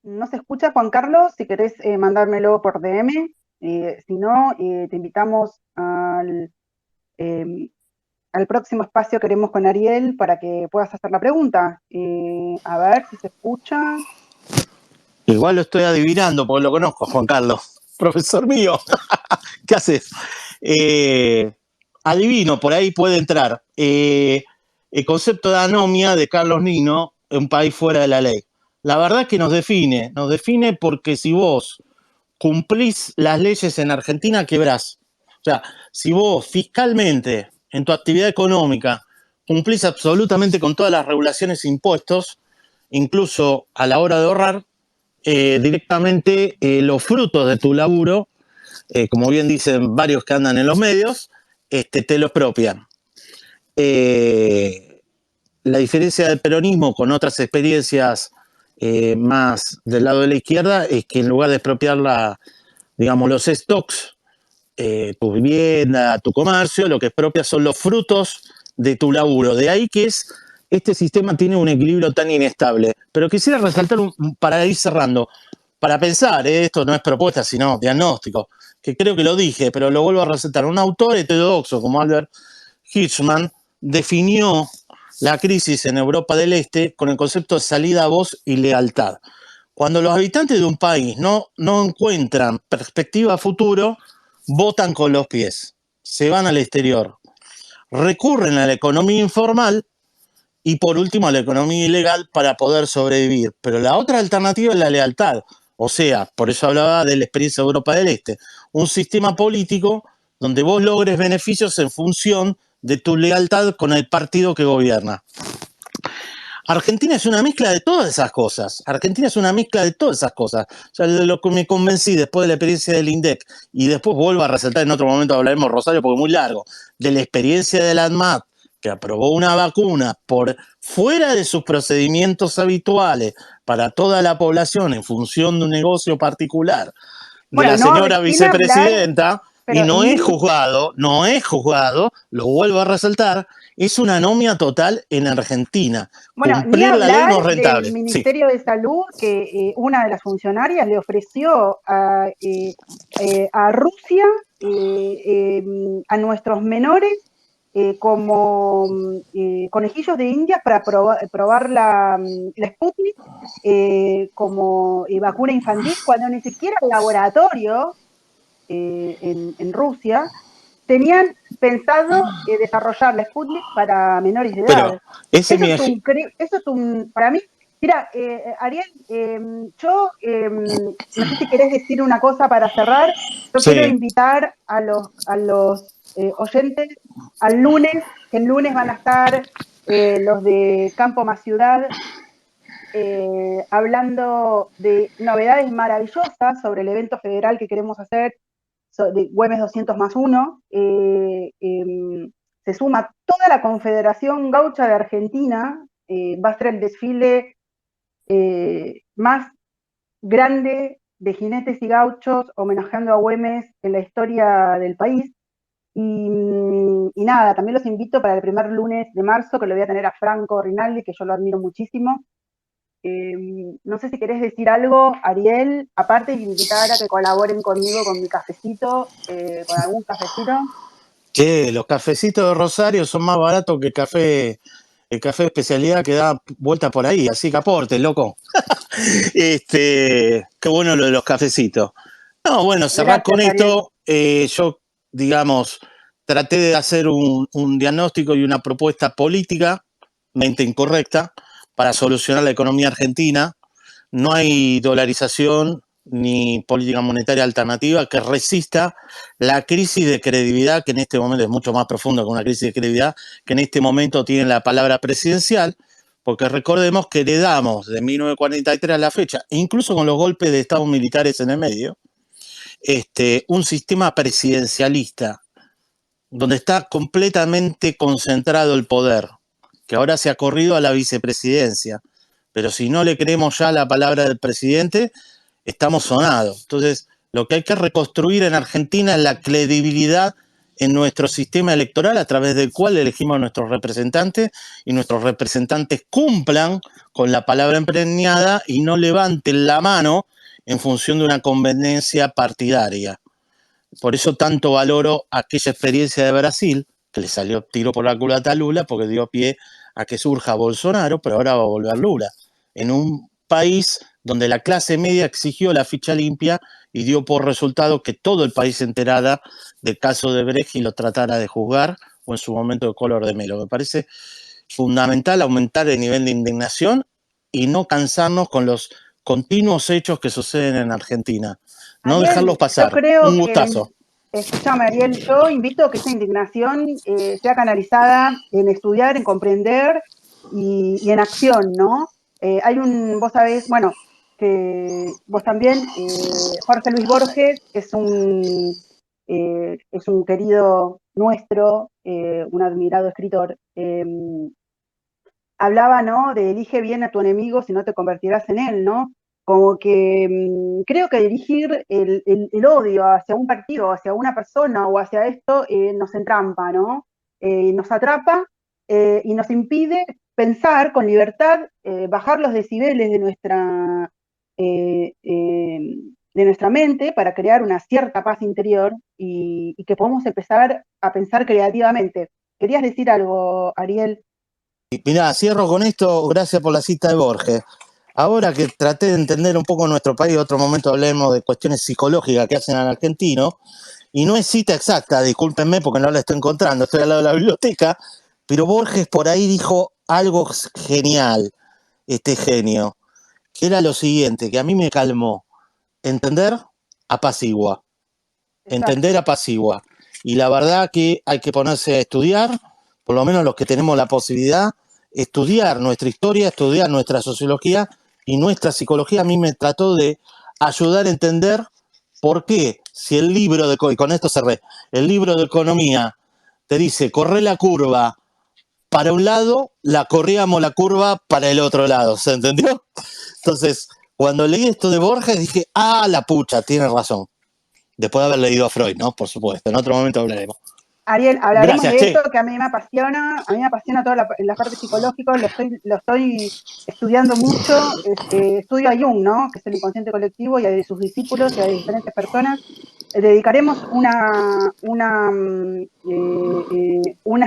No se escucha, Juan Carlos, si querés mandármelo por DM, si no, te invitamos al próximo espacio que haremos con Ariel para que puedas hacer la pregunta. A ver si se escucha. Igual lo estoy adivinando porque lo conozco, Juan Carlos, profesor mío. ¿Qué haces? Adivino, por ahí puede entrar. El concepto de anomia de Carlos Nino, un país fuera de la ley. La verdad es que nos define porque si vos cumplís las leyes en Argentina, quebrás. O sea, si vos fiscalmente, en tu actividad económica, cumplís absolutamente con todas las regulaciones e impuestos, incluso a la hora de ahorrar, directamente los frutos de tu laburo, como bien dicen varios que andan en los medios, te lo expropian. La diferencia del peronismo con otras experiencias más del lado de la izquierda es que en lugar de expropiar digamos, los stocks, tu vivienda, tu comercio, lo que expropia son los frutos de tu laburo. De ahí que este sistema tiene un equilibrio tan inestable. Pero quisiera resaltar, para ir cerrando, para pensar, esto no es propuesta, sino diagnóstico, que creo que lo dije, pero lo vuelvo a resaltar. Un autor heterodoxo como Albert Hirschman definió la crisis en Europa del Este con el concepto de salida a voz y lealtad. Cuando los habitantes de un país no encuentran perspectiva a futuro, votan con los pies, se van al exterior, recurren a la economía informal y por último a la economía ilegal para poder sobrevivir. Pero la otra alternativa es la lealtad. O sea, por eso hablaba de la experiencia de Europa del Este, un sistema político donde vos logres beneficios en función de tu lealtad con el partido que gobierna. Argentina es una mezcla de todas esas cosas. Argentina es una mezcla de todas esas cosas. O sea, de lo que me convencí después de la experiencia del INDEC, y después vuelvo a resaltar, en otro momento hablaremos, Rosario, porque es muy largo, de la experiencia de la ANMAT, que aprobó una vacuna por fuera de sus procedimientos habituales para toda la población en función de un negocio particular, de Bueno, la no señora avecina hablar, vicepresidenta, y pero no es juzgado, lo vuelvo a resaltar, es una anomia total en Argentina. bueno, ni Cumplir la ley no es hablar del rentable. Sí, Ministerio de Salud, que una de las funcionarias le ofreció a Rusia, a nuestros menores, como conejillos de India para probar la Sputnik como vacuna infantil, cuando ni siquiera el laboratorio en Rusia tenían pensado desarrollar la Sputnik para menores de edad. pero ese Eso mi es un, para mí, mira, Ariel, yo no sé si querés decir una cosa para cerrar. Yo quiero sí, invitar a los oyentes al lunes, que el lunes van a estar los de Campo Más Ciudad, hablando de novedades maravillosas sobre el evento federal que queremos hacer de Güemes 200+1. Se suma toda la Confederación Gaucha de Argentina. Va a ser el desfile más grande de jinetes y gauchos homenajeando a Güemes en la historia del país. Y nada, también los invito para el primer lunes de marzo, que lo voy a tener a Franco Rinaldi, que yo lo admiro muchísimo. No sé si querés decir algo, Ariel, aparte de invitar a que colaboren conmigo con mi cafecito, con algún cafecito. che, los cafecitos de Rosario son más baratos que el café de especialidad que da vuelta por ahí, así que aporte, loco. Qué bueno lo de los cafecitos. No, bueno, cerrar Gracias, con Ariel. esto, yo, digamos, traté de hacer un diagnóstico y una propuesta políticamente incorrecta para solucionar la economía argentina. No hay dolarización ni política monetaria alternativa que resista la crisis de credibilidad, que en este momento es mucho más profunda que una crisis de credibilidad, que en este momento tiene la palabra presidencial, porque recordemos que heredamos de 1943 a la fecha, incluso con los golpes de estados militares en el medio, un sistema presidencialista donde está completamente concentrado el poder, que ahora se ha corrido a la vicepresidencia. Pero si no le creemos ya la palabra del presidente, estamos sonados. Entonces, lo que hay que reconstruir en Argentina es la credibilidad en nuestro sistema electoral a través del cual elegimos a nuestros representantes, y nuestros representantes cumplan con la palabra empeñada y no levanten la mano en función de una conveniencia partidaria. Por eso tanto valoro aquella experiencia de Brasil, que le salió tiro por la culata a Lula, porque dio pie a que surja Bolsonaro, pero ahora va a volver Lula. En un país donde la clase media exigió la ficha limpia y dio por resultado que todo el país se enterara del caso de Brecht y lo tratara de juzgar, o en su momento de color de melo. Me parece fundamental aumentar el nivel de indignación y no cansarnos con los continuos hechos que suceden en Argentina. No Ariel, dejarlos yo pasar. creo Un que, gustazo. escúchame, Ariel, yo invito a que esa indignación sea canalizada en estudiar, en comprender y en acción, ¿no? Vos sabés, bueno, que vos también, Jorge Luis Borges es un querido nuestro, un admirado escritor. Hablaba, ¿no?, de elige bien a tu enemigo si no te convertirás en él, ¿no? Como que creo que dirigir el odio hacia un partido, hacia una persona o hacia esto nos entrampa, ¿no? Nos atrapa y nos impide pensar con libertad, bajar los decibeles de nuestra mente para crear una cierta paz interior y que podamos empezar a pensar creativamente. ¿Querías decir algo, Ariel? Mirá, cierro con esto, gracias por la cita de Borges. Ahora que traté de entender un poco nuestro país, otro momento hablemos de cuestiones psicológicas que hacen al argentino, y no es cita exacta, discúlpenme porque no la estoy encontrando, estoy al lado de la biblioteca, pero Borges por ahí dijo algo genial, este genio, que era lo siguiente, que a mí me calmó. entender apacigua. Entender apacigua. Y la verdad que hay que ponerse a estudiar, por lo menos los que tenemos la posibilidad, estudiar nuestra historia, estudiar nuestra sociología y nuestra psicología. A mí me trató de ayudar a entender por qué, si el libro de, y con esto cerré, el libro de economía te dice, corre la curva para un lado, la corríamos la curva para el otro lado, ¿se entendió? Entonces, cuando leí esto de Borges dije, la pucha, tiene razón. Después de haber leído a Freud, ¿no? Por supuesto, en otro momento hablaremos. Ariel, hablaremos Gracias, de esto que a mí me apasiona toda la parte psicológica, lo estoy estudiando mucho, estudio a Jung, ¿no? Que es el inconsciente colectivo, y a sus discípulos y a diferentes personas. Dedicaremos una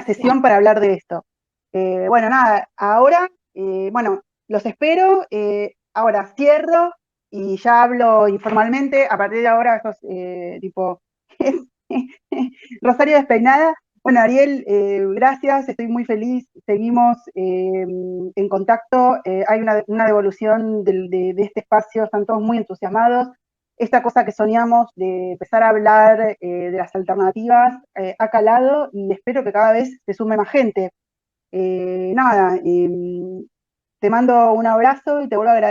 sesión para hablar de esto. Bueno, nada, ahora, bueno, los espero, ahora cierro y ya hablo informalmente, a partir de ahora sos tipo Rosario Despeinada. Bueno, Ariel, gracias, estoy muy feliz, seguimos en contacto, hay una devolución de este espacio, están todos muy entusiasmados. Esta cosa que soñamos de empezar a hablar de las alternativas ha calado y espero que cada vez se sume más gente. Nada, te mando un abrazo y te vuelvo a agradecer.